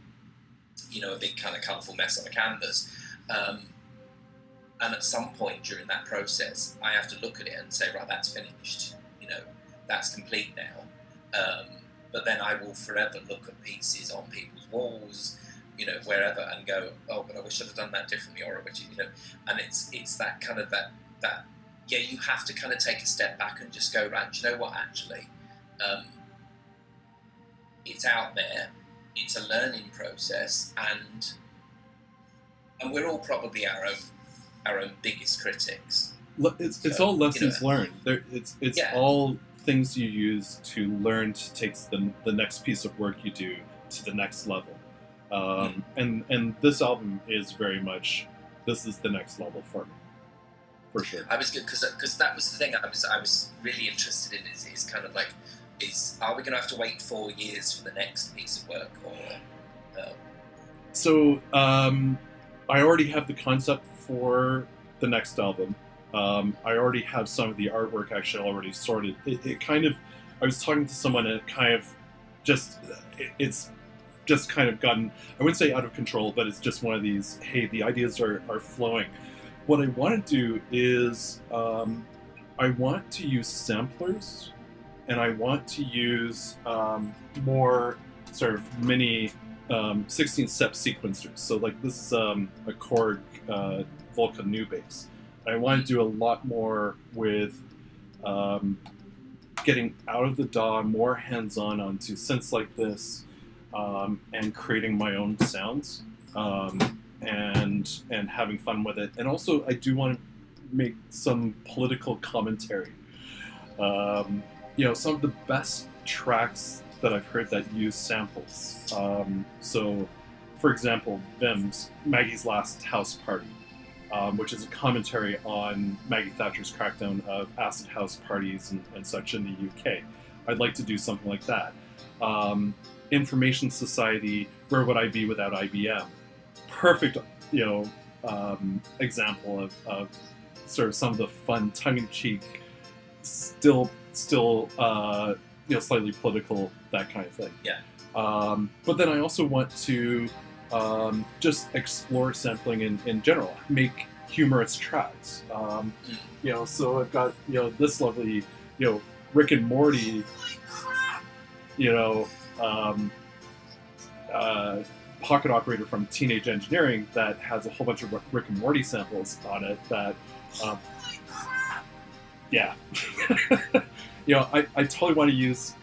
you know, a big kind of colourful mess on a canvas. And at some point during that process, I have to look at it and say, right, that's finished. You know, that's complete now. But then I will forever look at pieces on people's walls, you know, wherever, and go, oh, but I wish I'd have done that differently, or which, you know, and it's that kind of that yeah, you have to kind of take a step back and just go, right, do you know what, actually, it's out there, it's a learning process, and we're all probably our own biggest critics. It's all lessons learned. It's all things you use to learn to take the next piece of work you do to the next level. And this album is very much, this is the next level for me, for sure. I was good because that was the thing I was really interested in is kind of like, are we going to have to wait 4 years for the next piece of work, or? So I already have the concept for the next album. I already have some of the artwork actually already sorted. It kind of, I was talking to someone and it kind of just, it's just kind of gotten, I wouldn't say out of control, but it's just one of these, hey, the ideas are flowing. What I want to do is, I want to use samplers, and I want to use more sort of mini 16-step sequencers. So like this is a Korg Volca new bass. I want to do a lot more with getting out of the DAW, more hands-on onto synths like this, and creating my own sounds, and having fun with it. And also, I do want to make some political commentary. Some of the best tracks that I've heard that use samples. So, for example, Vim's Maggie's Last House Party, which is a commentary on Maggie Thatcher's crackdown of acid house parties and such in the UK. I'd like to do something like that. Information Society, Where Would I Be Without IBM? Perfect, example of sort of some of the fun, tongue-in-cheek, still slightly political, that kind of thing. Yeah. But then I also want to just explore sampling in general, make humorous tracks. So I've got this lovely Rick and Morty pocket operator from Teenage Engineering that has a whole bunch of Rick and Morty samples on it that I totally want to use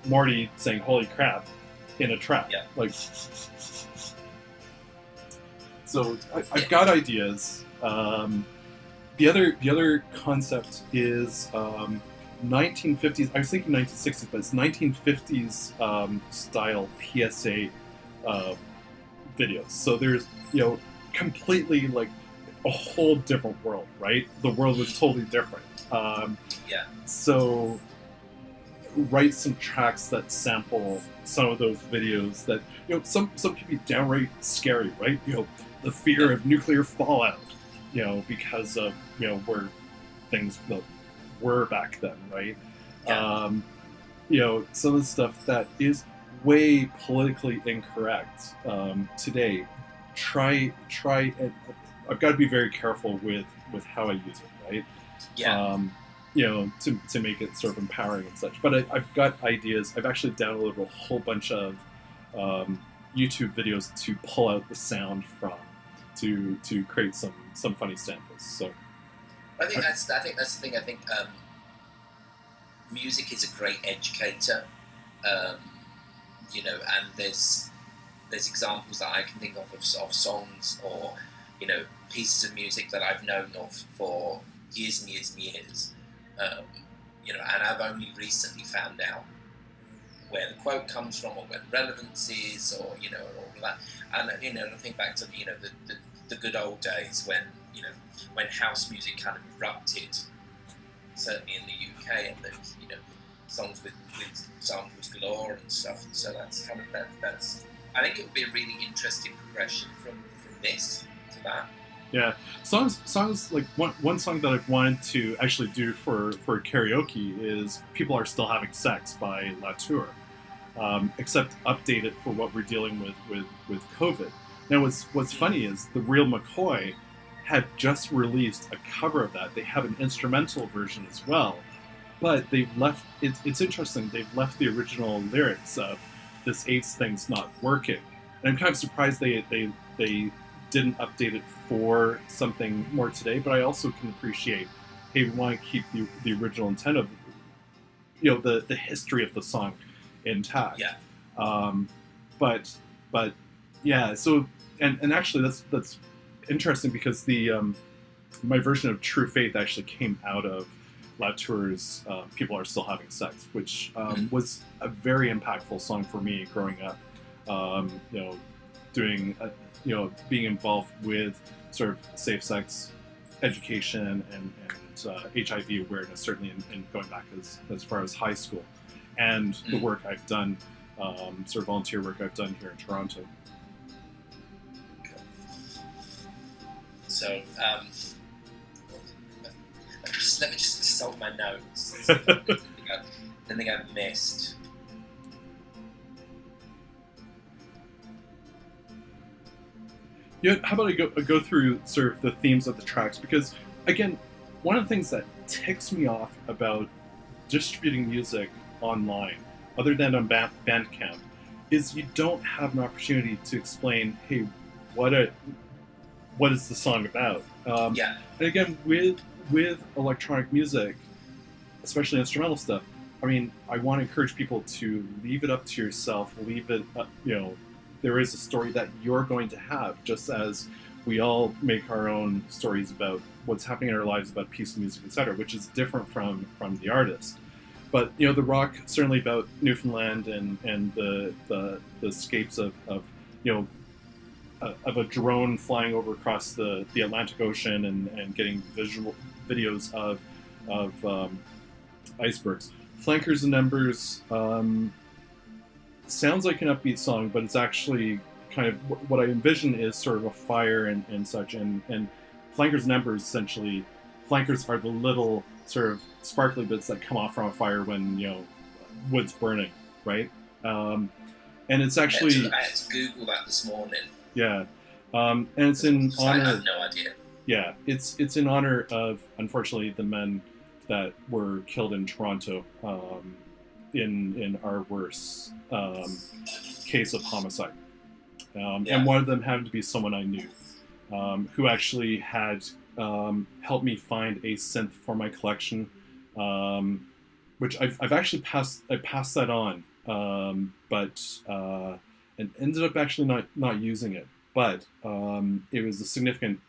Morty saying "holy crap" in a track. Yeah. So I've got ideas. The other concept is 1950s. I was thinking 1960s, but it's 1950s style PSA videos. So there's completely like a whole different world, right? The world was totally different. So write some tracks that sample some of those videos that some can be downright scary, right? The fear of nuclear fallout, because of where things were back then, right? Some of the stuff that is way politically incorrect today. Try and I've got to be very careful with how I use it, right? Yeah. To make it sort of empowering and such. But I've got ideas. I've actually downloaded a whole bunch of YouTube videos to pull out the sound from, to create some funny samples. So I think that's the thing. I think music is a great educator. And there's examples that I can think of songs or pieces of music that I've known of for years and years and years. And I've only recently found out where the quote comes from or where the relevance is, or all of that. And I think back to the good old days when house music kind of erupted, certainly in the UK, and there's songs with samples galore and stuff. And so that's kind of that's. I think it would be a really interesting progression from this to that. Yeah, songs like one song that I've wanted to actually do for karaoke is "People Are Still Having Sex" by Latour, except update it for what we're dealing with COVID. Now, what's funny is the Real McCoy had just released a cover of that. They have an instrumental version as well, but they've left. It's interesting. They've left the original lyrics of "This AIDS thing's not working," and I'm kind of surprised they didn't update it for something more today, but I also can appreciate, hey, we want to keep the original intent of the history of the song intact. Yeah. But yeah, so and actually that's interesting because the my version of True Faith actually came out of Latour's People Are Still Having Sex, which was a very impactful song for me growing up. Doing being involved with sort of safe sex education and HIV awareness, certainly in going back as far as high school, and the work I've done, sort of volunteer work I've done here in Toronto. So So let me just consult my notes. Anything I've missed. Yeah, how about I go through sort of the themes of the tracks? Because, again, one of the things that ticks me off about distributing music online, other than on Bandcamp, is you don't have an opportunity to explain, hey, what is the song about? And again, with electronic music, especially instrumental stuff, I mean, I want to encourage people to leave it up to yourself. Leave it, there is a story that you're going to have, just as we all make our own stories about what's happening in our lives about piece of music, etc., which is different from the artist. But the rock certainly about Newfoundland and the escapes of a drone flying over across the Atlantic Ocean and getting videos of icebergs. Flankers and Embers sounds like an upbeat song, but it's actually kind of what I envision is sort of a fire and such. And Flankers and Embers, essentially, flankers are the little sort of sparkly bits that come off from a fire when wood's burning, right? And it's actually I had to Google that this morning. Yeah, and it's in honor. I have no idea. Yeah, it's in honor of, unfortunately, the men that were killed in Toronto in our worst case of homicide. And one of them happened to be someone I knew, who actually had helped me find a synth for my collection, which I've actually passed that on, but and ended up actually not using it. But it was a significant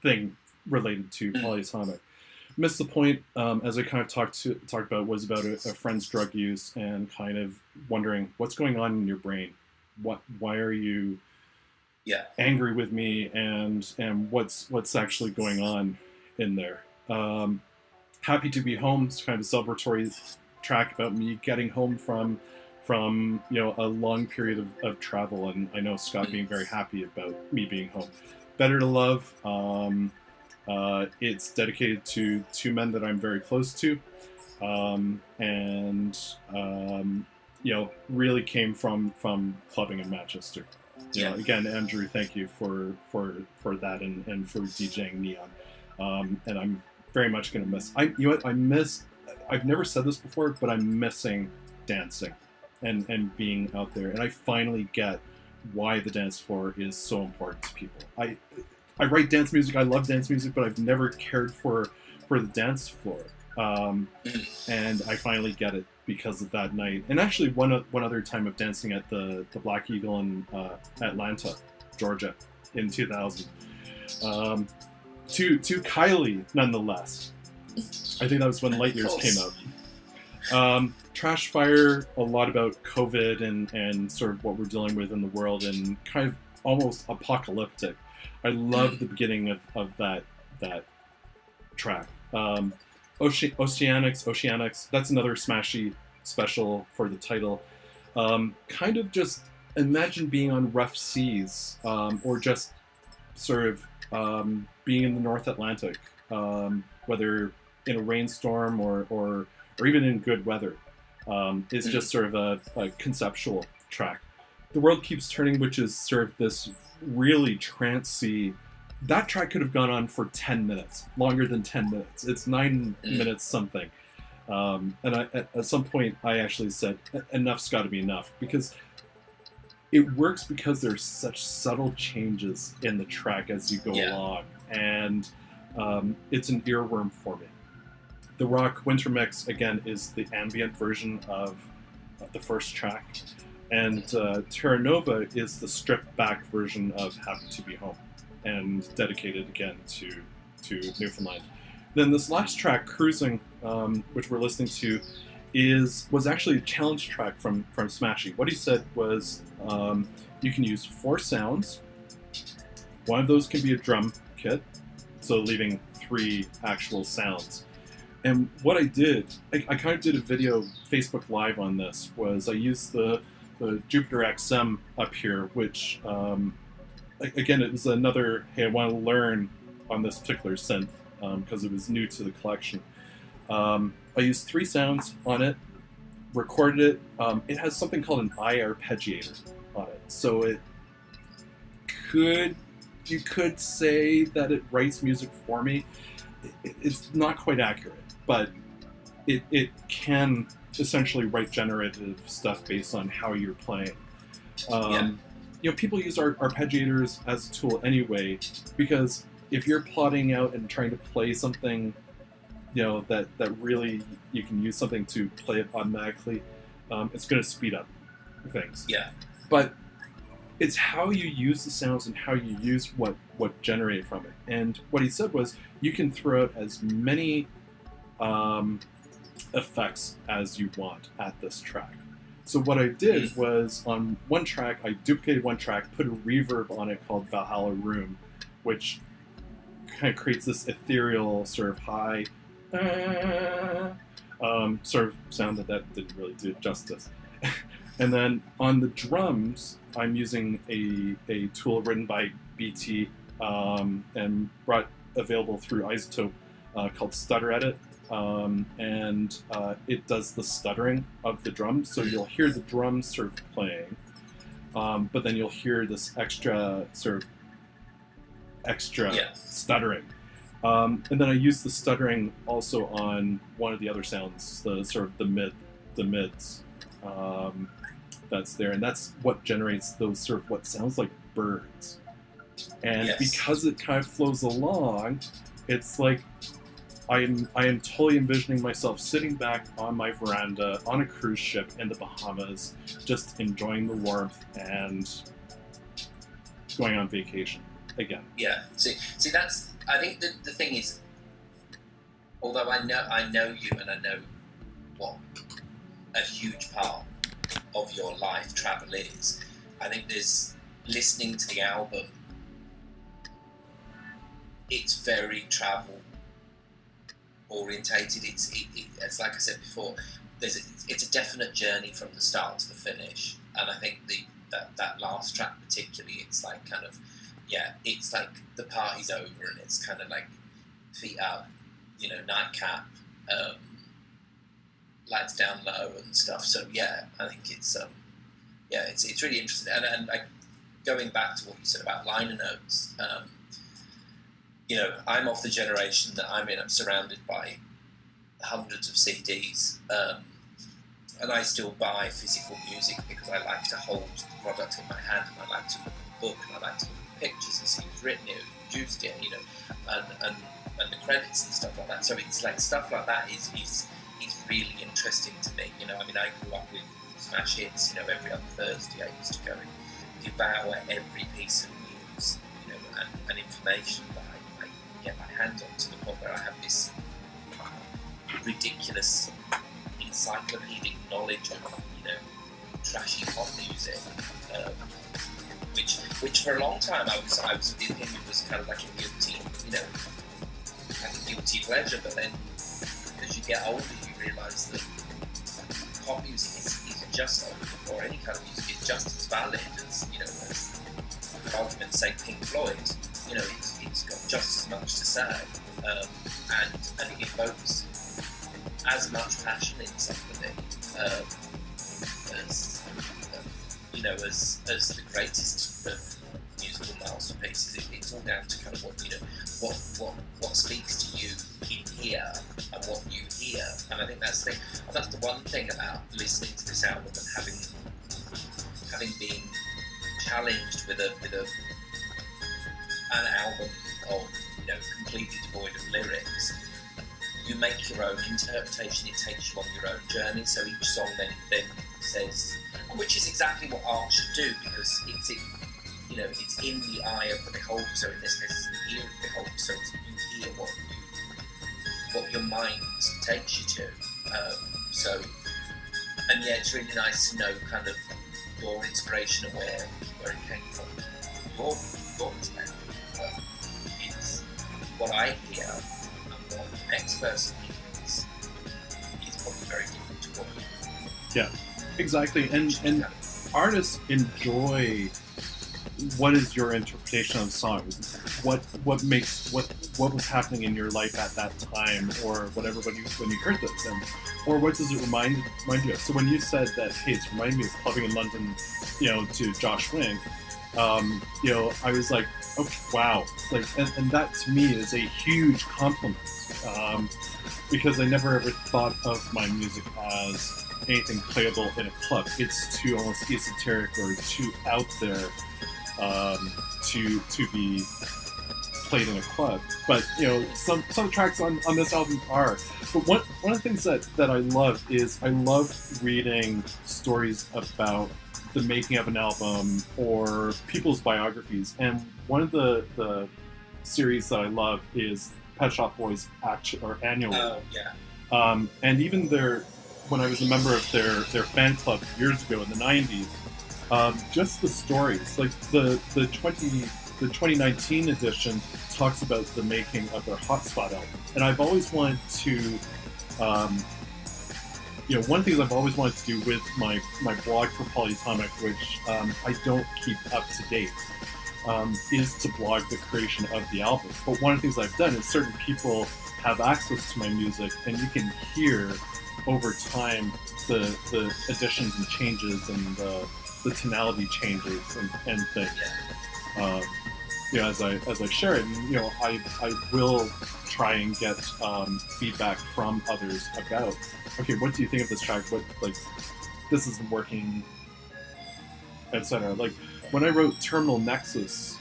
thing related to polyatomic. Missed the point, as I kind of talked about, was about a friend's drug use and kind of wondering what's going on in your brain. Why are you angry with me, and what's actually going on in there. Happy to Be Home is kind of a celebratory track about me getting home from a long period of travel, and I know Scott being very happy about me being home. Better to Love, it's dedicated to two men that I'm very close to, and really came from clubbing in Manchester. Again, Andrew, thank you for that and for DJing Neon. And I'm very much going to miss. I've never said this before, but I'm missing dancing and being out there. And I finally get why the dance floor is so important to people. I write dance music. I love dance music, but I've never cared for the dance floor. And I finally get it because of that night. And actually one other time of dancing at the Black Eagle in Atlanta, Georgia in 2000. To Kylie, nonetheless. I think that was when Light Years came out. Trash Fire, a lot about COVID and sort of what we're dealing with in the world, and kind of almost apocalyptic. I love the beginning of that track. Oceanics, that's another smashy special for the title. Kind of just imagine being on rough seas, or just sort of being in the North Atlantic, whether in a rainstorm or even in good weather. Is just sort of a conceptual track. The World Keeps Turning, which is sort of this really trancey. That track could have gone on for 10 minutes, longer than 10 minutes. It's 9 minutes something. And at some point, I actually said, enough's got to be enough, because it works because there's such subtle changes in the track as you go along. And it's an earworm for me. The Rock Winter Mix, again, is the ambient version of the first track. And Terra Nova is the stripped back version of Happy to Be Home, and dedicated again to Newfoundland. Then this last track, Cruising, which we're listening to, was actually a challenge track from Smashy. What he said was, you can use 4 sounds. One of those can be a drum kit, so leaving 3 actual sounds. And what I did, I kind of did a video, Facebook Live on this, was I used the Jupiter XM up here, which again, it was another, hey, I want to learn on this particular synth because it was new to the collection. I used 3 sounds on it, recorded it. It has something called an I-arpeggiator on it. So you could say that it writes music for me. It's not quite accurate, but it can essentially write generative stuff based on how you're playing. People use arpeggiators as a tool anyway, because if you're plotting out and trying to play something, that really you can use something to play it automatically, it's going to speed up things. Yeah. But it's how you use the sounds and how you use what generated from it. And what he said was, you can throw out as many effects as you want at this track. So what I did was, on one track, I duplicated one track, put a reverb on it called Valhalla Room, which kind of creates this ethereal sort of high sort of sound that didn't really do it justice. And then on the drums, I'm using a tool written by BT and brought available through Isotope called Stutter Edit. And it does the stuttering of the drums. So you'll hear the drums sort of playing, but then you'll hear this extra stuttering. And then I use the stuttering also on one of the other sounds, the sort of the mids. That's there, and that's what generates those sort of what sounds like birds. And because it kind of flows along, it's like I am totally envisioning myself sitting back on my veranda on a cruise ship in the Bahamas, just enjoying the warmth and going on vacation again. Yeah. See, that's. I think the thing is, although I know you and I know what a huge part of your life travel is, I think there's listening to the album. It's very travel orientated. It's like I said before. It's a definite journey from the start to the finish, and I think that last track particularly, it's like kind of, it's like the party's over and it's kind of like feet up, nightcap, lights down low and stuff. So I think it's it's really interesting. And like going back to what you said about liner notes, I'm of the generation that I'm surrounded by hundreds of CDs, and I still buy physical music because I like to hold the product in my hand, and I like to look at the book, and I like to look at the pictures and see who's written it, who produced it, and the credits and stuff like that. So it's like stuff like that is really interesting to me. I grew up with smash hits. Every other Thursday I used to go and devour every piece of news, and information that I get my hands on, to the point where I have this ridiculous encyclopedic knowledge of trashy pop music, which for a long time I was of the opinion was kind of like a guilty pleasure. But then as you get older, you realise that pop music is just, or any kind of music, is just as valid as as, for argument's sake, Pink Floyd. It's got just as much to say, and it evokes as much passion in somebody as the greatest of musical masterpieces. It's all down to kind of what speaks to you in here and what you hear. And I think that's the one thing about listening to this album and having been challenged with an album of completely devoid of lyrics. You make your own interpretation. It takes you on your own journey. So each song then says, which is exactly what art should do, because it's in the eye of the beholder. So in this case, it's in the ear of the beholder. So you hear what your mind takes you to. It's really nice to know kind of your inspiration and where it came from. Your perspective. It's what I hear and what the next person hears is probably very different to what you hear. Yeah, exactly. And artists enjoy what is your interpretation of the song? What was happening in your life at that time, or whatever when you heard this, and or what does it remind you of? So when you said that, hey, it's reminding me of clubbing in London, to Josh Wing, I was like, okay, wow, like, and that to me is a huge compliment, because I never ever thought of my music as anything playable in a club. It's too almost esoteric or too out there to be played in a club. But some tracks on this album are. But one of the things that I love is I love reading stories about the making of an album or people's biographies. And one of the series that I love is Pet Shop Boys annual. Oh yeah. And even when I was a member of their fan club years ago in the 90s, just the stories, like the 2019 edition talks about the making of their Hotspot album. And I've always wanted to, one thing I've always wanted to do with my blog for Polyatomic, which I don't keep up to date, is to blog the creation of the album. But one of the things I've done is certain people have access to my music, and you can hear over time the additions and changes and the tonality changes and things. As I share it, and I will try and get feedback from others about, okay, what do you think of this track? What, like, this isn't working, etc. Like when I wrote Terminal Nexus,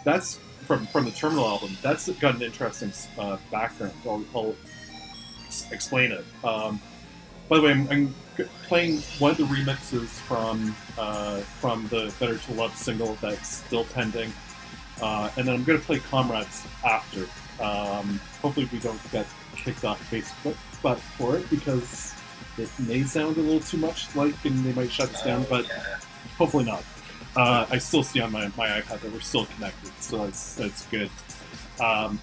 that's from the Terminal album. That's got an interesting background. I'll explain it. By the way, I'm playing one of the remixes from the Better to Love single that's still pending, and then I'm going to play Comrades after. Hopefully we don't get kicked off Facebook but for it, because it may sound a little too much like, and they might shut us down, but hopefully not. I still see on my iPad that we're still connected, so that's good. Sorry.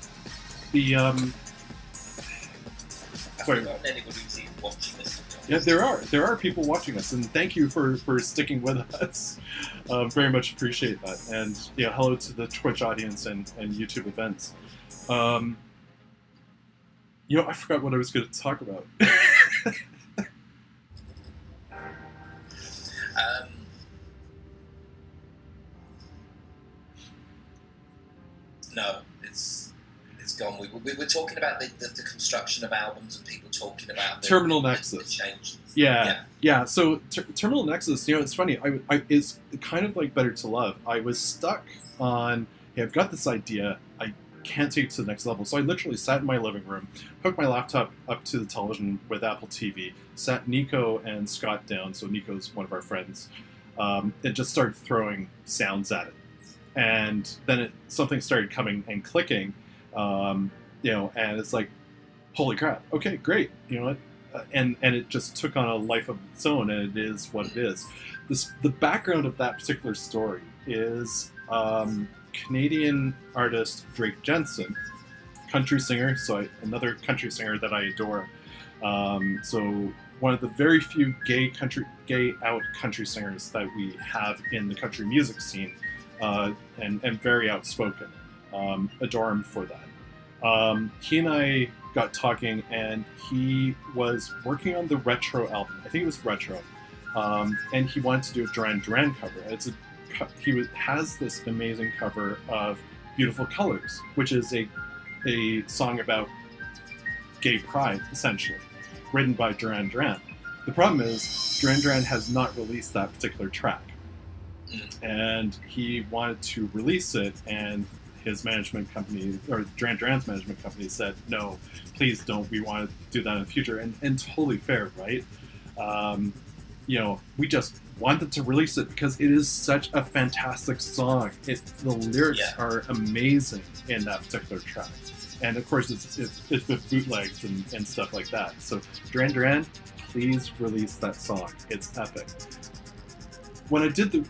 Yeah, there are people watching us, and thank you for sticking with us. Very much appreciate that, and hello to the Twitch audience and YouTube events. I forgot what I was going to talk about. No, it's gone. We were talking about the construction of albums and people talking about Terminal Nexus. The change. Yeah. So Terminal Nexus, it's funny. It's kind of like Better to Love. I was stuck on, hey, I've got this idea. I can't take it to the next level. So I literally sat in my living room, hooked my laptop up to the television with Apple TV, sat Nico and Scott down. So Nico's one of our friends, and just started throwing sounds at it. And then something started coming and clicking, and it's like, holy crap, okay, great, what? And it just took on a life of its own, and it is what it is. The background of that particular story is Canadian artist Drake Jensen, country singer, another country singer that I adore. So one of the very few gay out country singers that we have in the country music scene. And very outspoken. Adore him for that. He and I got talking, and he was working on the Retro album. I think it was Retro. And he wanted to do a Duran Duran cover. He has this amazing cover of Beautiful Colors, which is a song about gay pride, essentially, written by Duran Duran. The problem is, Duran Duran has not released that particular track. And he wanted to release it, and his management company, or Duran Duran's management company, said, no, please don't, we want to do that in the future. And totally fair, right? We just wanted to release it because it is such a fantastic song. The lyrics are amazing in that particular track. And of course, it's with bootlegs and stuff like that. So Duran Duran, please release that song. It's epic. When I did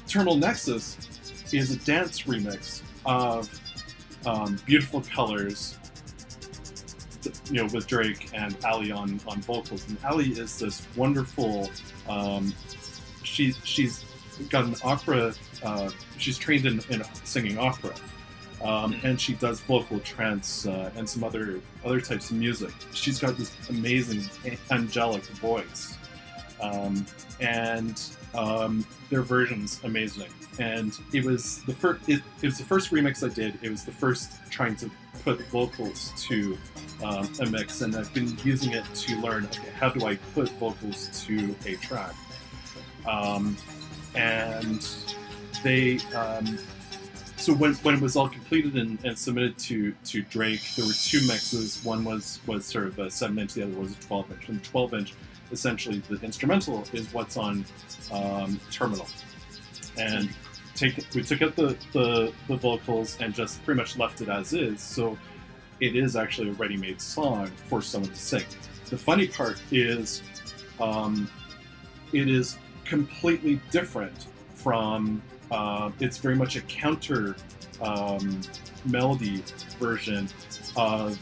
Terminal Nexus is a dance remix of Beautiful Colors, with Drake and Ali on vocals. And Ali is this wonderful, she's got an opera she's trained in singing opera. And she does vocal trance and some other types of music. She's got this amazing angelic voice, and their version's amazing. And it was the first. It was the first remix I did. It was the first trying to put vocals to a mix, and I've been using it to learn, okay, how do I put vocals to a track, and they. So when it was all completed and submitted to Drake, there were two mixes. One was sort of a 7-inch, the other was a 12-inch. And the 12-inch, essentially, the instrumental is what's on Terminal. And we took out the vocals and just pretty much left it as is. So it is actually a ready-made song for someone to sing. The funny part is it is completely different from... it's very much a counter melody version of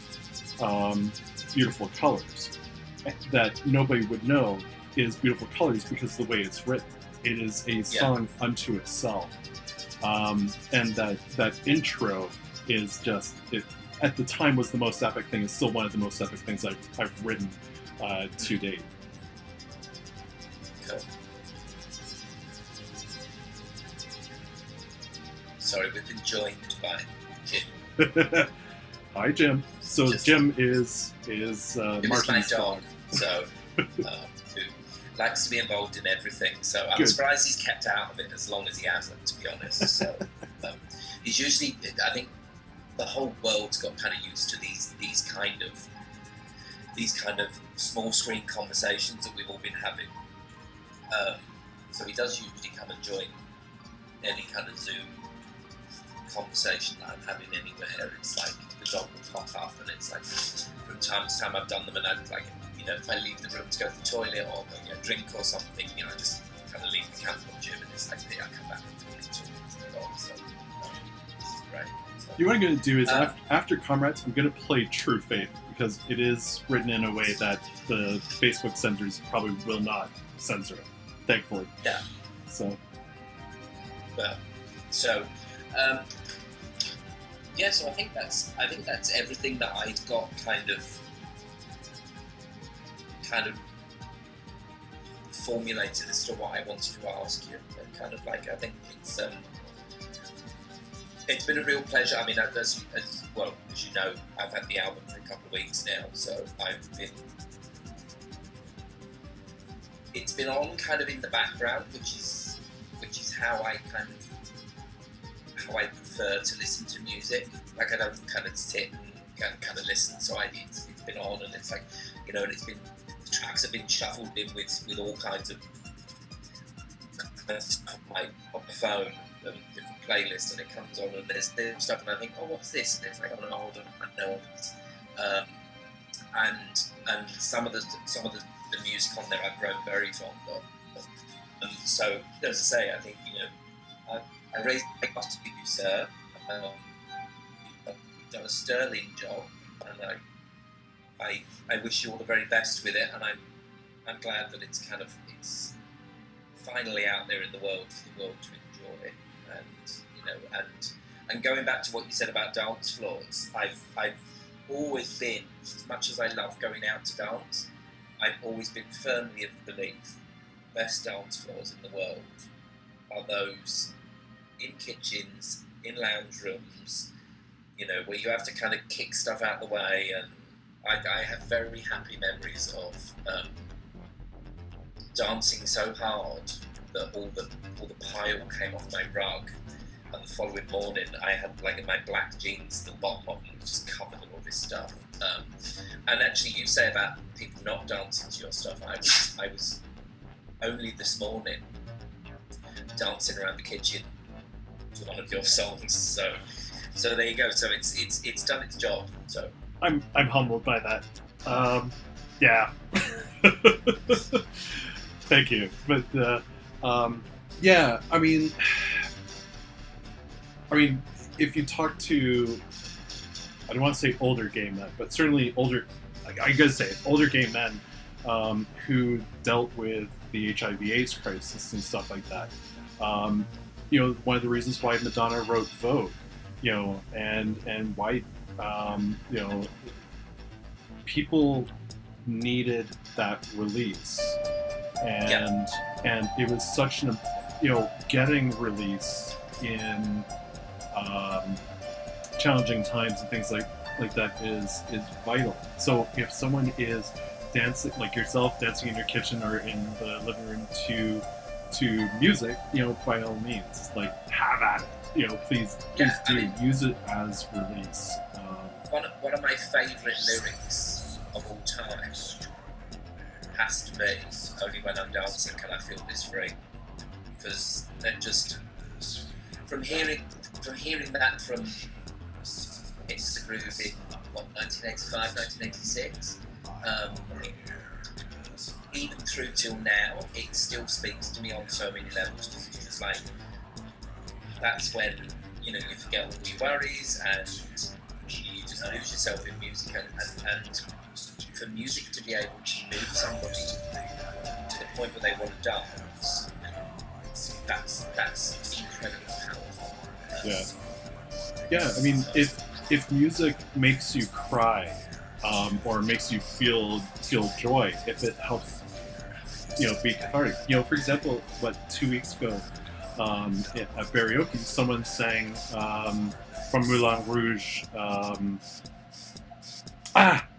Beautiful Colors that nobody would know is Beautiful Colors because of the way it's written. It is a song unto itself. And that intro is just, it at the time was the most epic thing. It's still one of the most epic things I've written to date. Cool. Sorry, we've been joined by Jim. Hi, Jim. So Jim is Martin's dog. So who likes to be involved in everything. So I'm surprised he's kept out of it as long as he hasn't, to be honest. So he's usually, I think, the whole world's got kind of used to these kind of small screen conversations that we've all been having. So he does usually come and join any kind of Zoom conversation that I'm having anywhere. It's like the dog will pop up, and it's like from time to time I've done them, and I'd like, you know, if I leave the room to go to the toilet or go get a drink or something, you know, I just kind of leave the camp on Jim, and it's like, I come back and talk to the dog. So this is great. So, what I'm going to do is after Comrades, I'm going to play True Faith because it is written in a way that the Facebook censors probably will not censor it, thankfully. Yeah. So. Yeah, so I think that's everything that I'd got kind of formulated as to what I wanted to ask you. And kind of like, I think it's been a real pleasure. I mean, as you know, I've had the album for a couple of weeks now, so it's been on kind of in the background, which is how I prefer to listen to music. Like, I don't kind of sit and kind of listen, so it's been on, and it's like, you know, and the tracks have been shuffled in with all kinds of stuff on my phone and different playlists, and it comes on and there's stuff, and I think, oh, what's this? And it's like, oh no, hold on, I know this. And some of the music on there I've grown very fond of. And so, as I say, I think, you know, I raised my glass to you, sir. You've done a sterling job, and I wish you all the very best with it. And I'm glad that it's finally out there in the world for the world to enjoy. And you know, and going back to what you said about dance floors, I've always been, as much as I love going out to dance, I've always been firmly of the belief the best dance floors in the world are those in kitchens, in lounge rooms, you know, where you have to kind of kick stuff out the way. And I have very happy memories of dancing so hard that all the pile came off my rug, and the following morning I had, like, in my black jeans, the bottom of them was just covered in all this stuff. And actually, you say about people not dancing to your stuff. I was only this morning dancing around the kitchen to one of your songs. So there you go. So it's done its job. So I'm humbled by that. Yeah. Thank you. But yeah, I mean, if you talk to, I don't want to say older gay men, but certainly older, I gotta say, older gay men who dealt with the HIV/AIDS crisis and stuff like that, one of the reasons why Madonna wrote Vogue, and why, you know, people needed that release, and it was such an, getting release in challenging times and things like that is vital. So if someone is dancing, like yourself, dancing in your kitchen or in the living room to music, by all means, like, have at it. Please do use it as release. One of my favourite lyrics of all time has to be "Only when I'm dancing can I feel this free," because they're just from hearing that from It's the Groove in 1985, 1986. Even through till now, it still speaks to me on so many levels. It's just like, that's when you forget all your worries and you just lose yourself in music, and for music to be able to move somebody to the point where they want to dance, that's incredibly powerful. Yeah. I mean, if music makes you cry, or makes you feel joy, if it helps, be cathartic. For example, 2 weeks ago, at karaoke, someone sang from Moulin Rouge.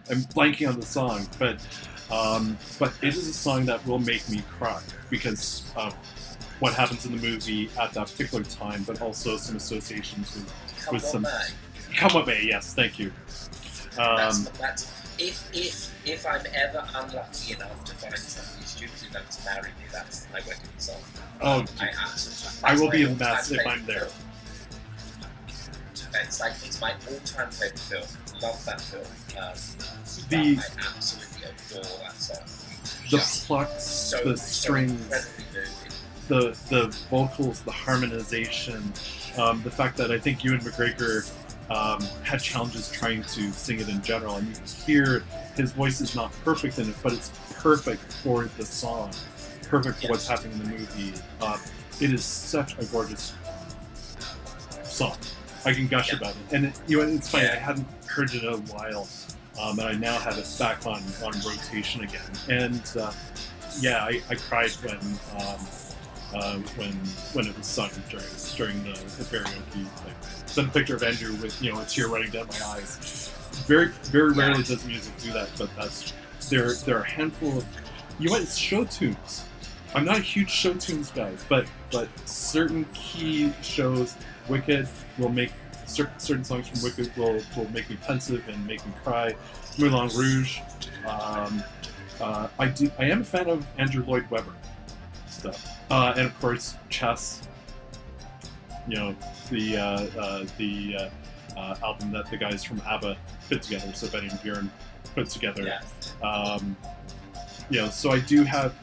I'm blanking on the song, but it is a song that will make me cry because of what happens in the movie at that particular time, but also some associations with some. Come What May, yes, thank you. That's if I'm ever unlucky enough to find somebody stupid enough to marry me, that's my wedding song. Oh, I will be a mess if I'm there. It's my all-time favorite film. Love that film. I absolutely adore that song. The plucks, the strings, the vocals, the harmonization, the fact that I think Ewan McGregor had challenges trying to sing it in general, and you hear his voice is not perfect in it, but it's perfect for the song, perfect for what's happening in the movie. It is such a gorgeous song. I can gush about it, and it's funny. I hadn't heard it in a while, and I now have it back on rotation again. And I cried when it was sung during the karaoke. Sent a picture of Andrew with a tear running down my eyes. Very very rarely does music do that, but there are a handful of it's show tunes. I'm not a huge show tunes guy, but certain key shows, Wicked will make certain songs from Wicked will make me pensive and make me cry. Moulin Rouge. I am a fan of Andrew Lloyd Webber stuff, and of course Chess. The album that the guys from ABBA put together, so Benny and Bjorn put together. So I do have.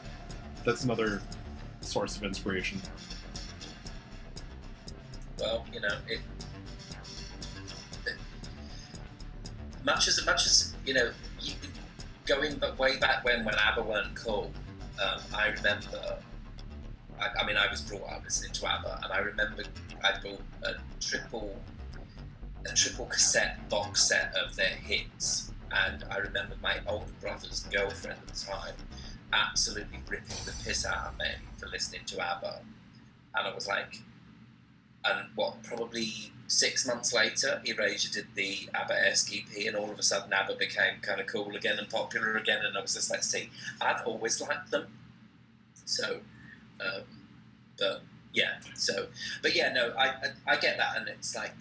That's another source of inspiration. Well, much as going way back when ABBA weren't cool. I remember. I was brought up listening to ABBA, and I remember I bought a triple cassette box set of their hits, and I remember my older brother's girlfriend at the time absolutely ripping the piss out of me for listening to ABBA, and I was like, probably 6 months later, Erasure did the ABBA-esque EP, and all of a sudden ABBA became kind of cool again and popular again, and I was just like, see, I've always liked them, so. I get that, and it's like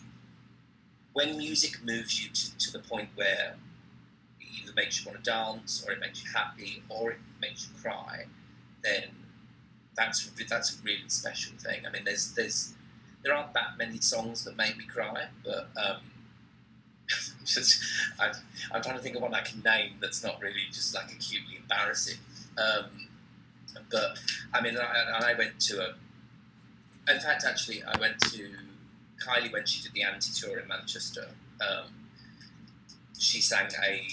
when music moves you to the point where it either makes you want to dance, or it makes you happy, or it makes you cry, then that's a really special thing. I mean, there aren't that many songs that make me cry, but I'm trying to think of one I can name that's not really just like acutely embarrassing. But I mean, I went to in fact, actually, I went to Kylie when she did the Anti-Tour in Manchester. She sang a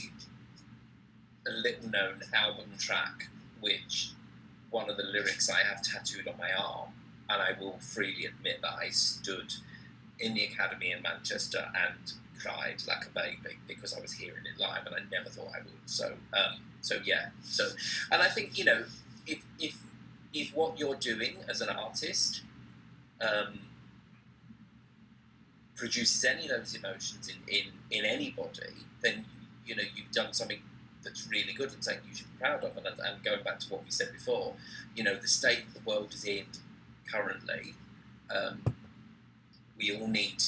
little-known album track, which one of the lyrics I have tattooed on my arm and I will freely admit that I stood in the Academy in Manchester and cried like a baby because I was hearing it live, and I never thought I would. So, and I think, you know, if what you're doing as an artist produces any of those emotions in anybody, then, you know, you've done something that's really good and something you should be proud of. And going back to what we said before, you know, the state the world is in currently, we all need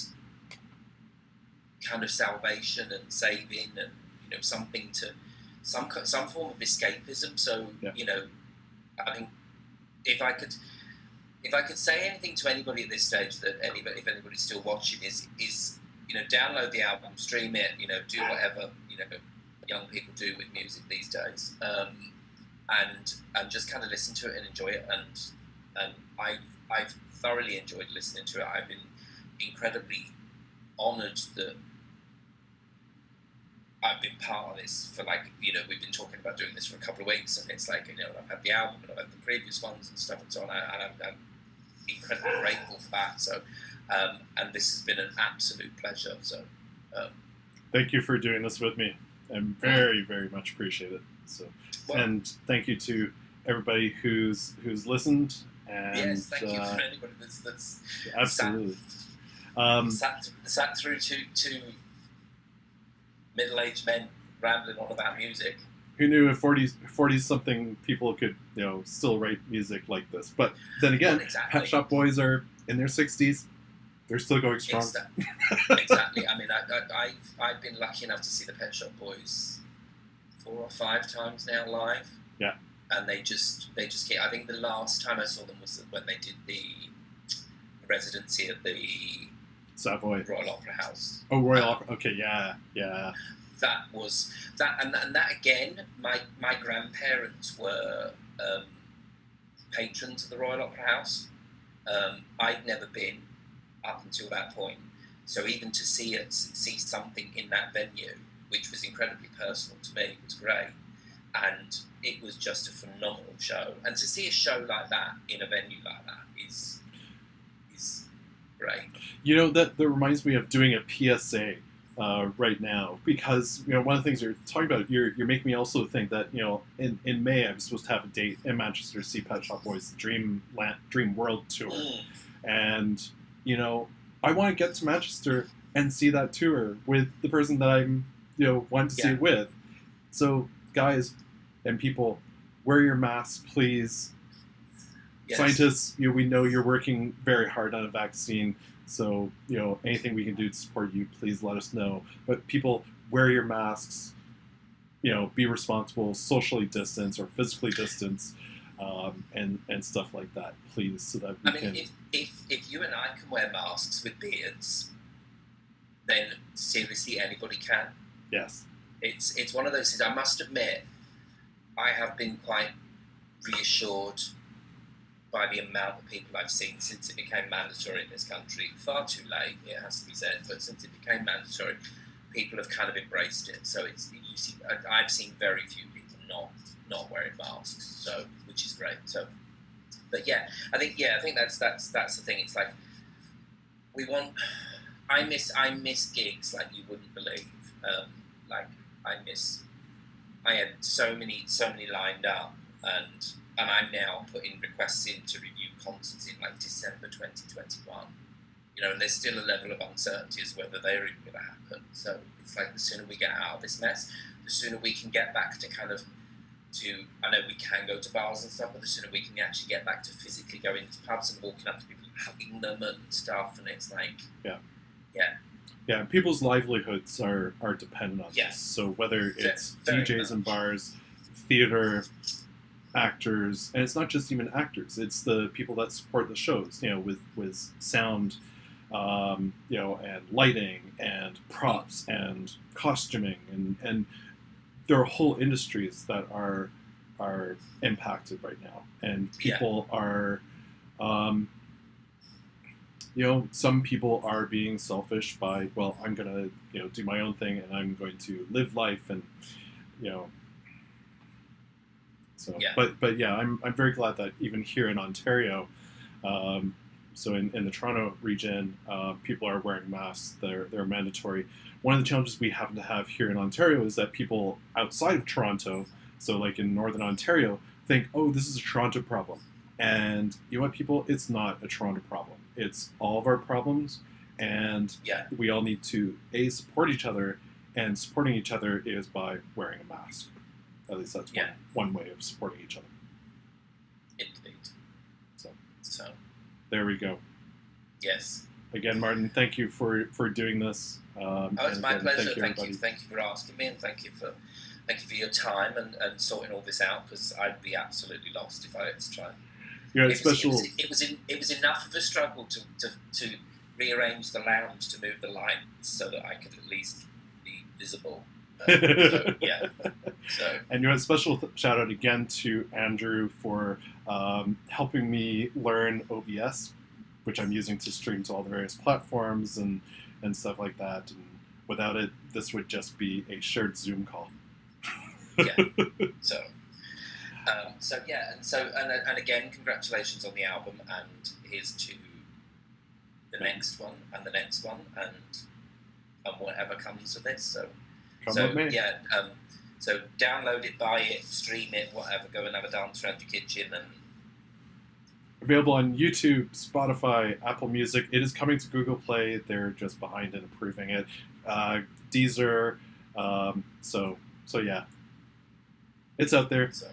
kind of salvation and saving, and, you know, something to some form of escapism. So, you know, I think if I could say anything to anybody at this stage, that if anybody's still watching, is you know, download the album, stream it, you know, do whatever, you know, young people do with music these days, and just kind of listen to it and enjoy it. And I've thoroughly enjoyed listening to it. I've been incredibly honoured that I've been part of this for, like, you know, we've been talking about doing this for a couple of weeks, and it's like, you know, I've had the album and I've had the previous ones and stuff and so on, and I'm incredibly grateful for that. So, and this has been an absolute pleasure. So, thank you for doing this with me. I'm very, very much appreciate it. So, well, and thank you to everybody who's listened. And, yes, thank you for anybody that's absolutely sat through to middle-aged men rambling on about music. Who knew if 40-something people could, you know, still write music like this? But then again, well, exactly. Pet Shop Boys are in their 60s. They're still going strong. Exactly. I mean, I've been lucky enough to see the Pet Shop Boys 4 or 5 times now live. Yeah. And they just keep. I think the last time I saw them was when they did the residency at the Savoy Royal Opera House. Oh, Royal Opera. Okay, yeah. That was that, and that again. My grandparents were patrons of the Royal Opera House. I'd never been up until that point, so even to see something in that venue, which was incredibly personal to me, was great, and it was just a phenomenal show. And to see a show like that in a venue like that is great. You know, that reminds me of doing a PSA right now, because, you know, one of the things you're talking about, you're making me also think that, you know, in May I'm supposed to have a date in Manchester to see Pet Shop Boys' Dream World tour, and, you know, I want to get to Manchester and see that tour with the person that I'm, you know, want to see it with. So, guys and people, wear your masks, please. Yes. Scientists, you know, we know you're working very hard on a vaccine, so, you know, anything we can do to support you, please let us know. But people, wear your masks, you know, be responsible, socially distance or physically distance, and stuff like that, please, so that we can... If you and I can wear masks with beards, then seriously anybody can. Yes. It's one of those things. I must admit, I have been quite reassured by the amount of people I've seen since it became mandatory in this country. Far too late, it has to be said, but since it became mandatory, people have kind of embraced it. So I've seen very few people not wearing masks, so, which is great. So, but I think that's the thing. It's like I miss gigs like you wouldn't believe. I had so many lined up, and I'm now putting requests in to review concerts in like December 2021. You know, and there's still a level of uncertainty as whether they're even going to happen. So it's like the sooner we get out of this mess, the sooner we can get back to I know we can go to bars and stuff, but the sooner we can actually get back to physically going to pubs and walking up to people and hugging them and stuff. And it's like, yeah, people's livelihoods are dependent on this. So whether it's DJs and bars, theater, actors, and it's not just even actors, it's the people that support the shows, you know, with sound, you know, and lighting and props and costuming, and there are whole industries that are impacted right now, and people are, you know, some people are being selfish by, well, I'm gonna, you know, do my own thing and I'm going to live life, and, you know. So, but yeah, I'm very glad that even here in Ontario, So in the Toronto region, people are wearing masks. They're mandatory. One of the challenges we happen to have here in Ontario is that people outside of Toronto, so like in Northern Ontario, think, oh, this is a Toronto problem. And you know what, people? It's not a Toronto problem. It's all of our problems. And we all need to, support each other. And supporting each other is by wearing a mask. At least that's one way of supporting each other. Indeed. So there we go. Yes. Again, Martin, thank you for doing this. It's my pleasure. Thank you for asking me, and thank you for your time and sorting all this out, because I'd be absolutely lost if I had to try. It was enough of a struggle to rearrange the lounge to move the lights so that I could at least be visible. And you had a special shout out again to Andrew for helping me learn OBS, which I'm using to stream to all the various platforms and stuff like that. And without it, this would just be a shared Zoom call. And again, congratulations on the album, and here's to the next one and the next one and whatever comes of this. So download it, buy it, stream it, whatever. Go and have a dance around your kitchen. And available on YouTube, Spotify, Apple Music. It is coming to Google Play. They're just behind in approving it. Deezer. It's out there. So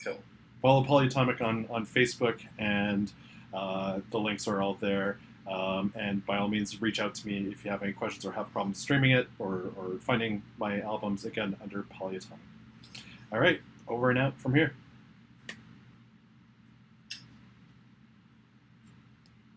cool. Follow Polyatomic on Facebook, and the links are all there. And by all means, reach out to me if you have any questions or have problems streaming it or finding my albums, again, under Polyatomic. All right, over and out from here.